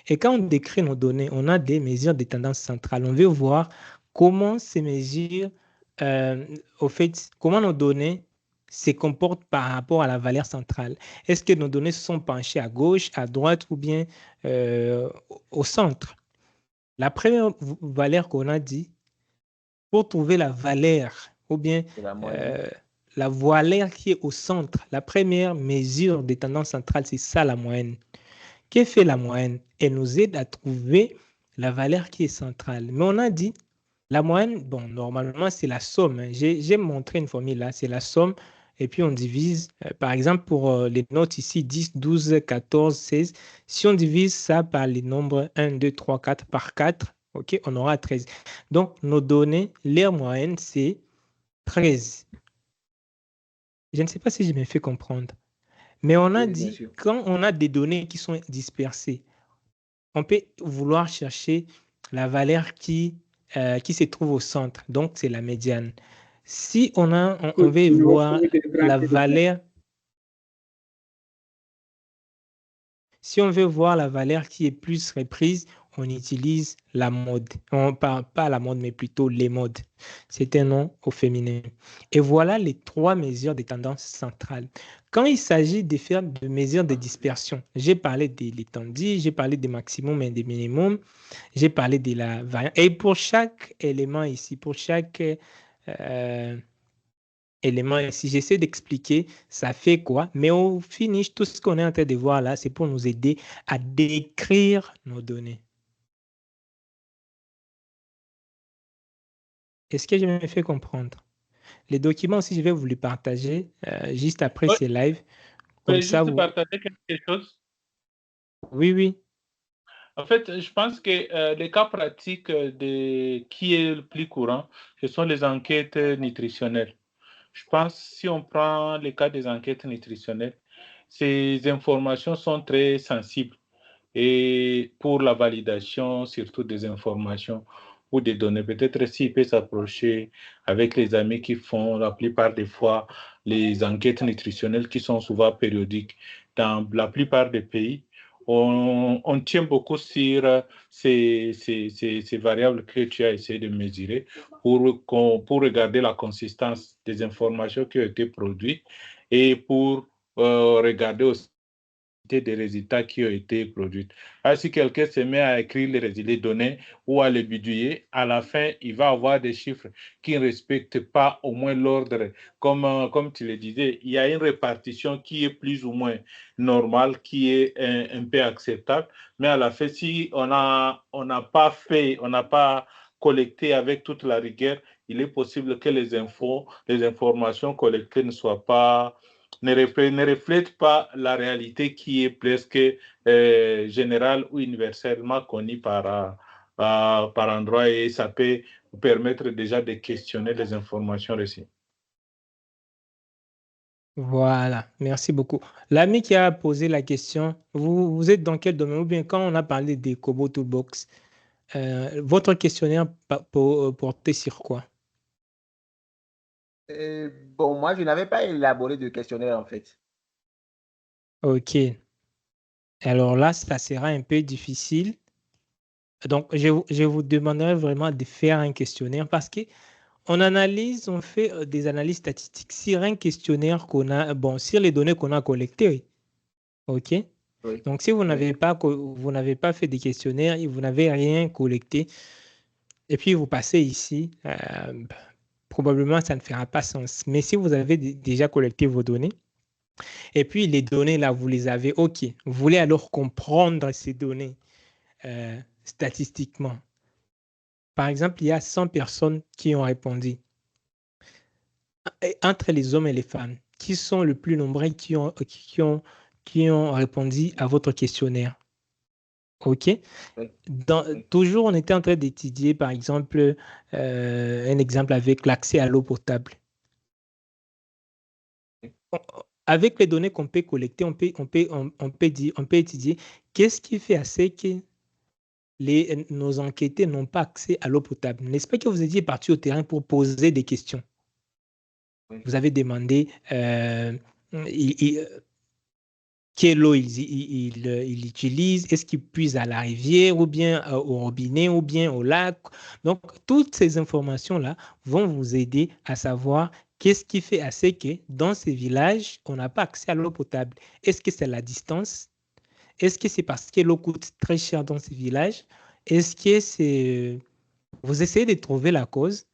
Et quand on décrit nos données, on a des mesures de tendance centrale. On veut voir comment ces mesures, au fait, comment nos données se comportent par rapport à la valeur centrale. Est-ce que nos données sont penchées à gauche, à droite ou bien au centre? La première valeur qu'on a dit, pour trouver la valeur ou bien la valeur qui est au centre, la première mesure de tendance centrale, c'est ça la moyenne. Qu'est-ce que fait la moyenne? Elle nous aide à trouver la valeur qui est centrale. Mais on a dit, la moyenne, bon, normalement, c'est la somme. Hein. J'ai montré une formule là, c'est la somme. Et puis, on divise, par exemple, pour les notes ici, 10, 12, 14, 16. Si on divise ça par les nombres 1, 2, 3, 4 par 4, OK, on aura 13. Donc, nos données, leur moyenne, c'est 13. Je ne sais pas si je me fais comprendre. Mais on a dit, quand on a des données qui sont dispersées, on peut vouloir chercher la valeur qui se trouve au centre. Donc, c'est la médiane. Si on veut voir la valeur, si on veut voir la valeur qui est plus reprise, on utilise la mode. On parle pas la mode, mais plutôt les modes. C'est un nom au féminin. Et voilà les 3 mesures des tendances centrales. Quand il s'agit de faire des mesures de dispersion, j'ai parlé de l'étendue, j'ai parlé des maximums et des minimums, j'ai parlé de la variance. Et pour chaque élément ici, pour chaque élément ici, j'essaie d'expliquer ça fait quoi, mais au finish, tout ce qu'on est en train de voir là, c'est pour nous aider à décrire nos données. Est-ce que je me fais comprendre? Les documents aussi, je vais vous les partager juste après ces lives. Comme ça, juste partager quelque chose. Oui, oui. En fait, je pense que les cas pratiques qui est le plus courant, ce sont les enquêtes nutritionnelles. Je pense si on prend le cas des enquêtes nutritionnelles, ces informations sont très sensibles et pour la validation, surtout des informations ou des données, peut-être s'il peut s'approcher avec les amis qui font la plupart des fois les enquêtes nutritionnelles qui sont souvent périodiques dans la plupart des pays. On tient beaucoup sur ces variables que tu as essayé de mesurer pour regarder la consistance des informations qui ont été produites et pour regarder aussi des résultats qui ont été produits. Alors, si quelqu'un se met à écrire les données ou à les bidouiller, à la fin, il va avoir des chiffres qui ne respectent pas au moins l'ordre. Comme tu le disais, il y a une répartition qui est plus ou moins normale, qui est un peu acceptable. Mais à la fin, si on n'a pas collecté avec toute la rigueur, il est possible que les informations collectées ne reflète pas la réalité qui est presque générale ou universellement connue par endroit et ça peut permettre déjà de questionner les informations reçues. Voilà, merci beaucoup. L'ami qui a posé la question, vous êtes dans quel domaine? Ou bien quand on a parlé des Kobo Toolbox, votre questionnaire portait sur quoi? Bon, moi, je n'avais pas élaboré de questionnaire, en fait. OK. Alors là, ça sera un peu difficile. Donc, je vous demanderai vraiment de faire un questionnaire parce qu'on analyse, on fait des analyses statistiques sur un questionnaire qu'on a, bon, sur les données qu'on a collectées. OK? Oui. Donc, si vous n'avez pas fait des questionnaires et vous n'avez rien collecté, et puis vous passez ici, probablement ça ne fera pas sens. Mais si vous avez déjà collecté vos données, et puis les données là, vous les avez, OK, vous voulez alors comprendre ces données statistiquement. Par exemple, il y a 100 personnes qui ont répondu. Et entre les hommes et les femmes, qui sont le plus nombreux qui ont répondu à votre questionnaire? OK. Toujours, on était en train d'étudier, par exemple, un exemple avec l'accès à l'eau potable. avec les données qu'on peut collecter, on peut étudier qu'est-ce qui fait à ce que nos enquêtés n'ont pas accès à l'eau potable. N'est-ce pas que vous étiez parti au terrain pour poser des questions? Vous avez demandé quelle eau il utilise, est-ce qu'il puise à la rivière ou bien au robinet ou bien au lac. Donc, toutes ces informations-là vont vous aider à savoir qu'est-ce qui fait à ce que dans ces villages, on n'a pas accès à l'eau potable. Est-ce que c'est la distance? Est-ce que c'est parce que l'eau coûte très cher dans ces villages? Est-ce que c'est... Vous essayez de trouver la cause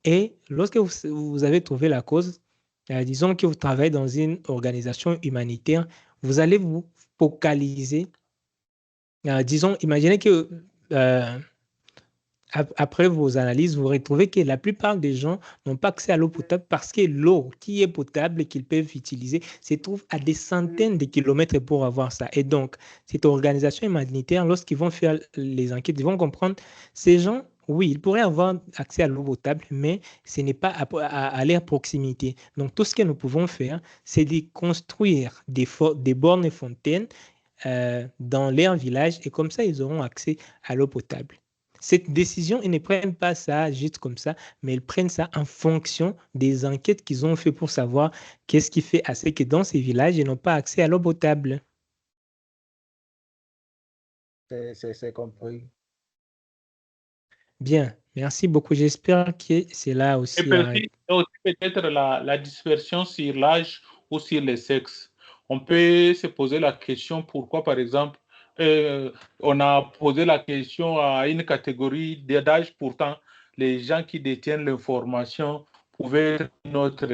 et lorsque vous avez trouvé la cause, disons que vous travaillez dans une organisation humanitaire, vous allez vous focaliser. Disons, imaginez que après vos analyses, vous retrouvez que la plupart des gens n'ont pas accès à l'eau potable parce que l'eau qui est potable et qu'ils peuvent utiliser se trouve à des centaines de kilomètres pour avoir ça. Et donc, cette organisation humanitaire, lorsqu'ils vont faire les enquêtes, ils vont comprendre ces gens, oui, ils pourraient avoir accès à l'eau potable, mais ce n'est pas à leur proximité. Donc, tout ce que nous pouvons faire, c'est de construire des bornes et fontaines dans leur village et comme ça, ils auront accès à l'eau potable. Cette décision, ils ne prennent pas ça juste comme ça, mais ils prennent ça en fonction des enquêtes qu'ils ont fait pour savoir qu'est-ce qui fait à ce que dans ces villages, ils n'ont pas accès à l'eau potable. C'est compris. Bien, merci beaucoup. J'espère que cela aussi peut-être la dispersion sur l'âge ou sur le sexe. On peut se poser la question pourquoi, par exemple, on a posé la question à une catégorie d'âge, pourtant, les gens qui détiennent l'information pouvaient être d'une autre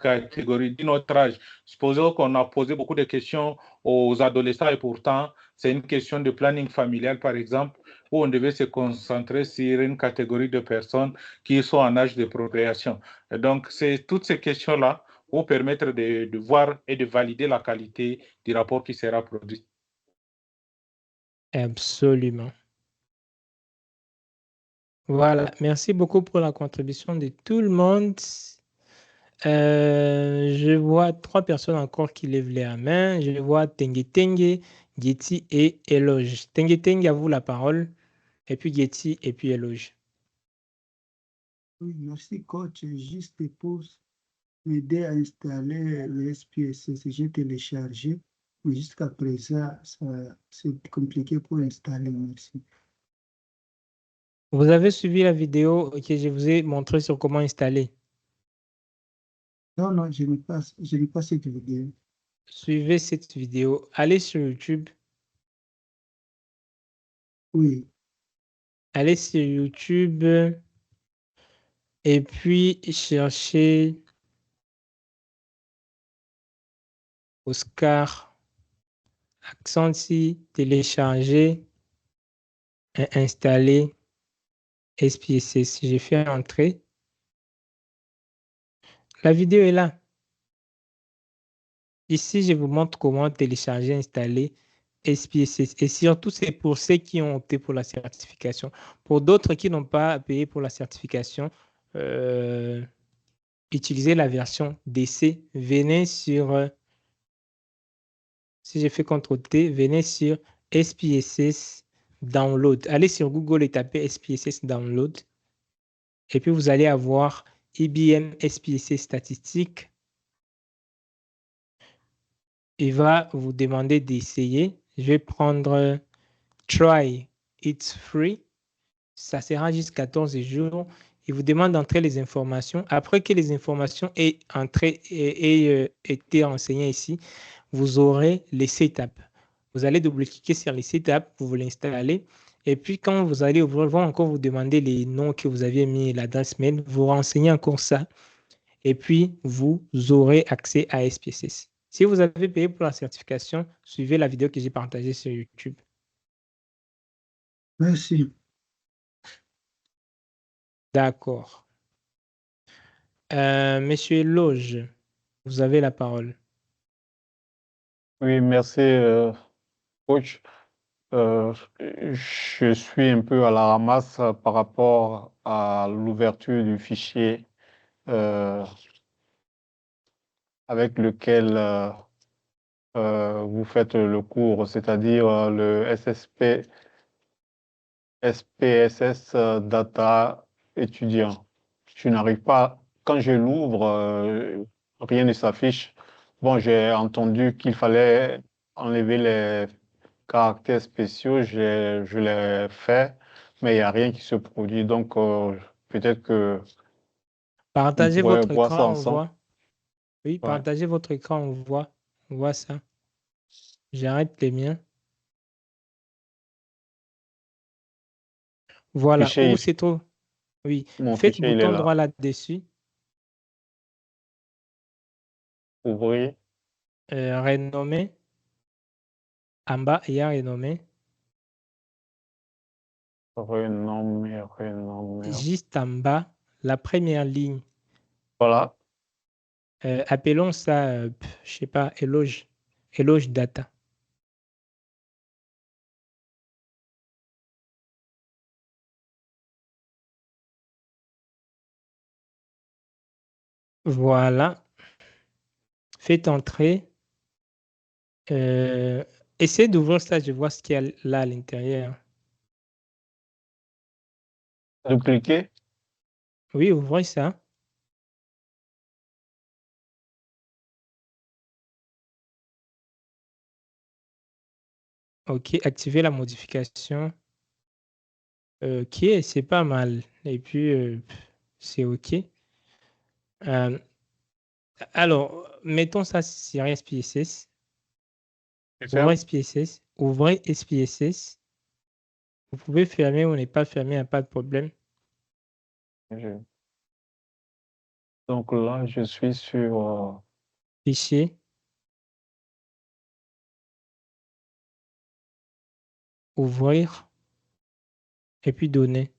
catégorie, d'un autre âge. Supposons qu'on a posé beaucoup de questions aux adolescents et pourtant, c'est une question de planning familial, par exemple, où on devait se concentrer sur une catégorie de personnes qui sont en âge de procréation. Et donc, c'est toutes ces questions-là vont permettre de voir et de valider la qualité du rapport qui sera produit. Absolument. Voilà, merci beaucoup pour la contribution de tout le monde. Je vois 3 personnes encore qui lèvent les mains. Je vois Tengue, Getty et Eloge. Tengue, à vous la parole. Et puis Getty et puis Eloge. Oui, merci coach. Juste pour m'aider à installer le SPSS, j'ai téléchargé, mais jusqu'à présent, c'est compliqué pour installer. Merci. Vous avez suivi la vidéo que je vous ai montré sur comment installer? Non, je n'ai pas cette vidéo. Suivez cette vidéo. Allez sur YouTube. Oui. Allez sur YouTube et puis cherchez Oscar Accenti, télécharger et installer SPSS. J'ai fait entrer. La vidéo est là. Ici, je vous montre comment télécharger et installer SPSS. Et surtout, c'est pour ceux qui ont opté pour la certification. Pour d'autres qui n'ont pas payé pour la certification, utilisez la version DC. Venez sur, si j'ai fait CTRL-T, venez sur SPSS Download. Allez sur Google et tapez SPSS Download. Et puis, vous allez avoir IBM SPSS statistiques. Il va vous demander d'essayer. Je vais prendre Try, it's free. Ça sera jusqu'à 14 jours. Il vous demande d'entrer les informations. Après que les informations aient été renseignées ici, vous aurez les setup. Vous allez double-cliquer sur les setup pour vous l'installer. Et puis, quand vous allez ouvrir, ils vont encore vous demander les noms que vous aviez mis, l'adresse mail. Vous renseignez encore ça. Et puis, vous aurez accès à SPSS. Si vous avez payé pour la certification, suivez la vidéo que j'ai partagée sur YouTube. Merci. D'accord. Monsieur Loge, vous avez la parole. Oui, merci, coach. Je suis un peu à la ramasse par rapport à l'ouverture du fichier avec lequel vous faites le cours, c'est-à-dire le SPSS Data étudiant. Je n'arrive pas, quand je l'ouvre, rien ne s'affiche. Bon, j'ai entendu qu'il fallait enlever les caractères spéciaux, je l'ai fait, mais il n'y a rien qui se produit. Donc, peut-être que on Partagez pourrait votre voir ça écran, on ensemble. voit. Oui, Ouais. partagez votre écran, on voit. On voit ça. J'arrête les miens. Voilà. Fichier, Où c'est trop? Oui. mon Faites fichier, il est bouton là. droit là-dessus. Ouvrir, Renommer. En bas, il y a renommer. renommer. Juste en bas, la première ligne. Voilà. Appelons ça, je sais pas, éloge data. Voilà. Faites entrer. Essayez d'ouvrir ça, je vois ce qu'il y a là à l'intérieur. Dupliquer. Oui, ouvrez ça. OK, activez la modification. OK, c'est pas mal. Et puis, c'est OK. Alors, mettons ça sur SPSS. Ouvrez SPSS. Ouvrez SPSS. Vous pouvez fermer ou ne pas fermer, il n'y a pas de problème. Donc là, je suis sur Fichier. Ouvrir. Et puis données.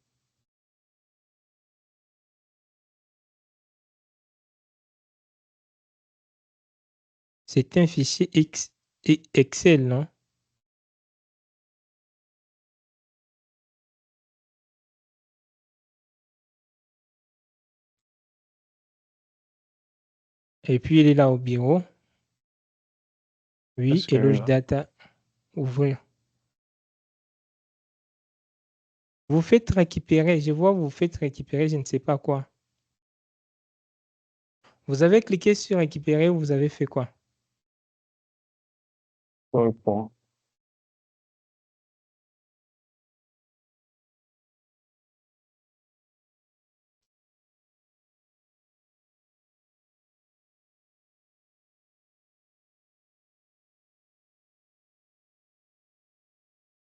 C'est un fichier Excel, non? Et puis, il est là au bureau. Oui, Eloge Data. Ouvrir. Vous faites récupérer. Je vois, vous faites récupérer, je ne sais pas quoi. Vous avez cliqué sur récupérer ou vous avez fait quoi? bon.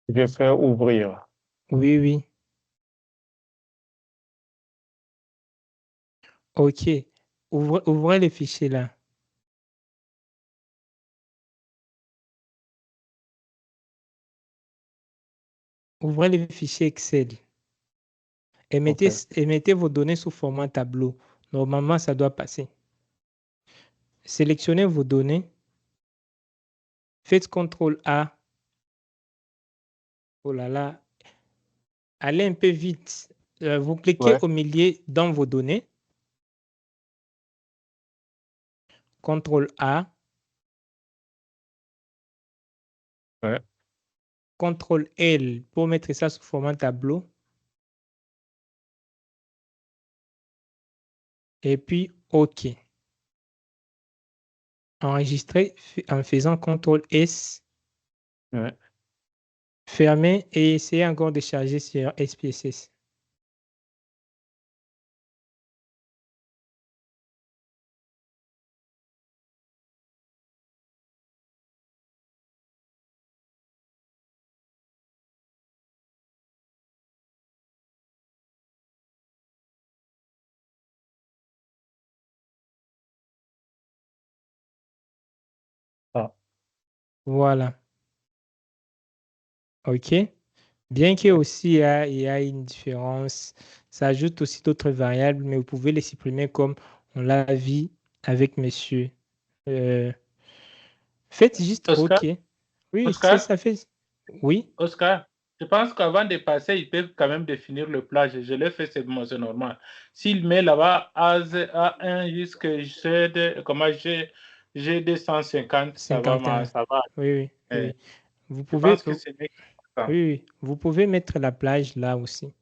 Je vais faire ouvrir. Oui, oui. OK. Ouvrez le fichier là. Ouvrez le fichier Excel. Et mettez vos données sous format tableau. Normalement, ça doit passer. Sélectionnez vos données. Faites CTRL A. Oh là là. Allez un peu vite. Vous cliquez au milieu dans vos données. CTRL A. CTRL L pour mettre ça sous format tableau. Et puis OK. Enregistrer en faisant CTRL S. Fermer et essayez encore de charger sur SPSS. Voilà. OK. Bien qu'il y ait aussi il y a une différence, ça ajoute aussi d'autres variables, mais vous pouvez les supprimer comme on l'a vu avec monsieur. Faites juste Oscar? OK. Oui, Oscar? ça fait. Oui. Oscar, je pense qu'avant de passer, il peut quand même définir le plat. Je l'ai fait, c'est normal. S'il met là-bas A1 jusqu'à Z, comment G, J'ai 250, ça va, 51. ça va. Oui, oui, Eh, oui. Vous je pouvez, pense que ce n'est que ça. oui, oui. Vous pouvez mettre la plage là aussi.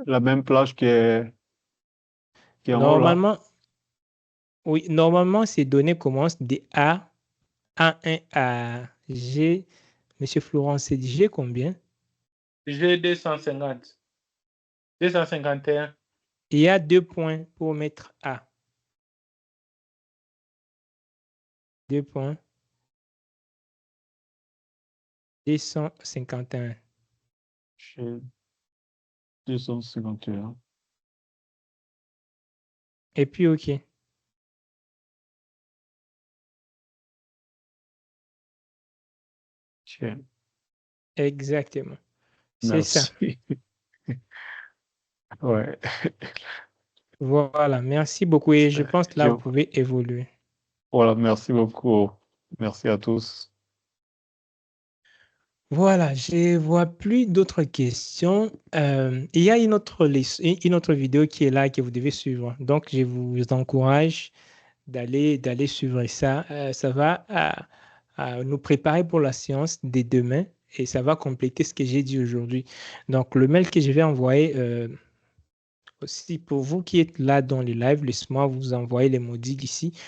La même plage qui est en haut là. Normalement, oui, normalement, ces données commencent des A, A1 à G. Monsieur Florent, c'est G combien? J'ai 250. 251. Il y a 2 points pour mettre A. 2 points. 251. J'ai 251. Et puis, OK. Tiens, Exactement. C'est ça. merci. Ouais. Voilà, merci beaucoup. Et je pense que là, Je- vous pouvez évoluer. Voilà, merci beaucoup. Merci à tous. Voilà, je ne vois plus d'autres questions. Il y a une autre vidéo qui est là que vous devez suivre. Donc, je vous encourage d'aller suivre ça. Ça va nous préparer pour la séance de demain et ça va compléter ce que j'ai dit aujourd'hui. Donc, le mail que je vais envoyer aussi pour vous qui êtes là dans les lives, laissez-moi vous envoyer les modules ici.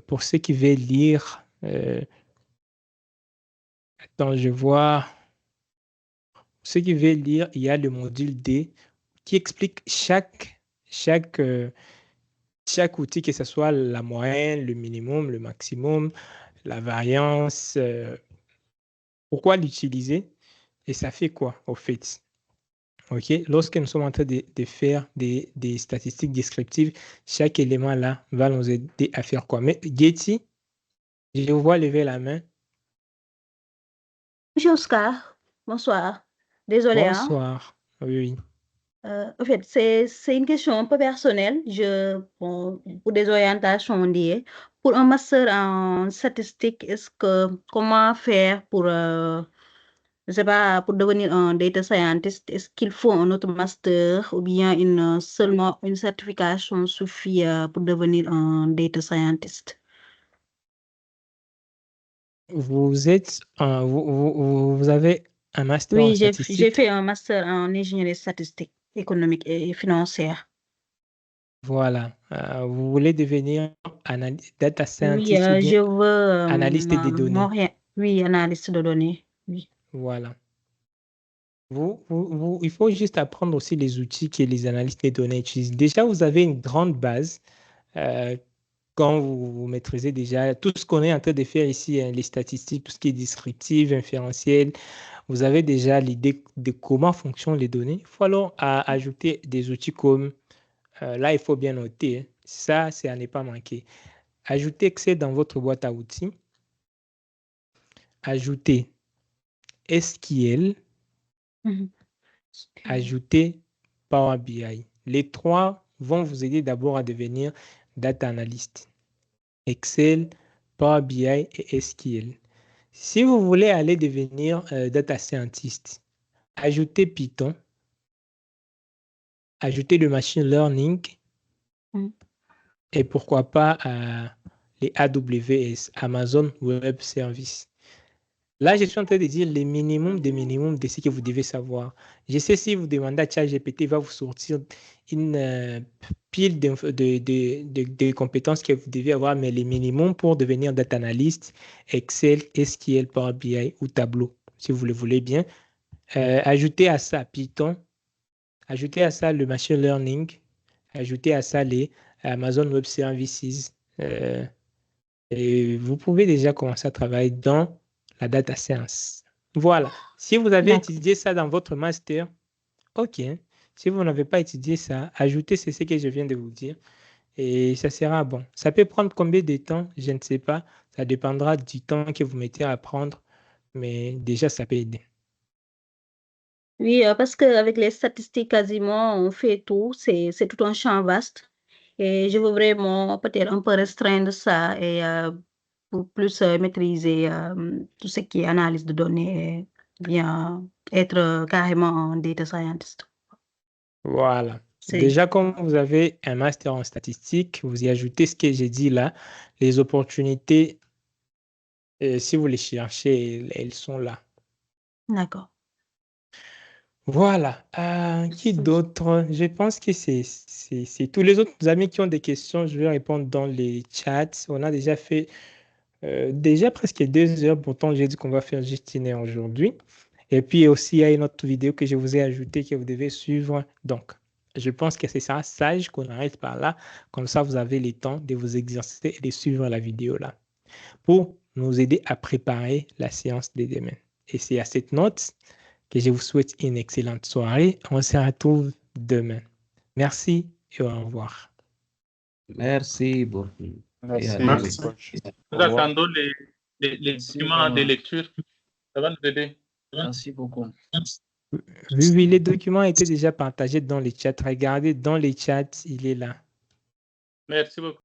Pour ceux qui veulent lire, attends, je vois. Ceux qui veulent lire, il y a le module D qui explique chaque outil, que ce soit la moyenne, le minimum, le maximum, la variance, pourquoi l'utiliser et ça fait quoi au fait. OK? Lorsque nous sommes en train de faire des statistiques descriptives, chaque élément là va nous aider à faire quoi. Mais Getty, je vous vois lever la main. Monsieur Oscar, bonsoir. Désolé, hein. Bonsoir. Oui, oui. En fait, c'est une question un peu personnelle. Pour des orientations liées. Pour un master en statistique, comment faire pour, je sais pas, pour devenir un data scientist? Est-ce qu'il faut un autre master ou bien seulement une certification suffit pour devenir un data scientist? Vous avez un master en Oui, j'ai statistique. fait un master en ingénierie statistique, économique et financière. Voilà. Vous voulez devenir data Oui, scientist ou bien je veux analyste des données. Oui, analyste de données. Oui. Voilà. Il faut juste apprendre aussi les outils que les analystes des données utilisent. Déjà, vous avez une grande base quand vous maîtrisez déjà tout ce qu'on est en train de faire ici, hein, les statistiques, tout ce qui est descriptif, inférentiel. Vous avez déjà l'idée de comment fonctionnent les données. Il faut alors ajouter des outils comme, là, il faut bien noter, hein, ça, c'est à ne pas manquer. Ajoutez Excel dans votre boîte à outils. Ajoutez SQL. Ajoutez Power BI. Les trois vont vous aider d'abord à devenir data analyst. Excel, Power BI et SQL. Si vous voulez aller devenir data scientist, ajoutez Python, ajoutez le machine learning et pourquoi pas les AWS, Amazon Web Services. Là, je suis en train de dire les minimums des minimums de ce que vous devez savoir. Je sais si vous demandez à ChatGPT, il va vous sortir une pile de compétences que vous devez avoir, mais les minimums pour devenir data analyst, Excel, SQL, Power BI ou Tableau, si vous le voulez bien. Ajoutez à ça Python, ajoutez à ça le machine learning, ajoutez à ça les Amazon Web Services. Et vous pouvez déjà commencer à travailler dans la data science. Voilà. Si vous avez étudié ça dans votre master, OK. Si vous n'avez pas étudié ça, ajoutez ce que je viens de vous dire et ça sera bon. Ça peut prendre combien de temps? Je ne sais pas. Ça dépendra du temps que vous mettez à apprendre, mais déjà, ça peut aider. Oui, parce qu'avec les statistiques, quasiment, on fait tout. C'est tout un champ vaste. Et je veux vraiment peut-être un peu restreindre ça et pour plus maîtriser tout ce qui est analyse de données et bien être carrément un data scientist. Voilà. Si. Déjà, comme vous avez un master en statistique, vous y ajoutez ce que j'ai dit là, les opportunités, si vous les cherchez, elles sont là. D'accord. Voilà. Qui d'autre? Je pense que c'est tous les autres amis qui ont des questions. Je vais répondre dans les chats. On a déjà fait déjà presque 2 heures. Pourtant, j'ai dit qu'on va faire juste 1 heure aujourd'hui. Et puis aussi, il y a une autre vidéo que je vous ai ajoutée que vous devez suivre. Donc, je pense que c'est ça, sage qu'on arrête par là. Comme ça, vous avez le temps de vous exercer et de suivre la vidéo là pour nous aider à préparer la séance de demain. Et c'est à cette note que je vous souhaite une excellente soirée. On se retrouve demain. Merci et au revoir. Merci beaucoup. Merci. Merci. Nous Au revoir. attendons les documents de lecture. Ça va nous aider. Merci beaucoup. Oui, les documents étaient déjà partagés dans les chats. Regardez dans les chats, il est là. Merci beaucoup.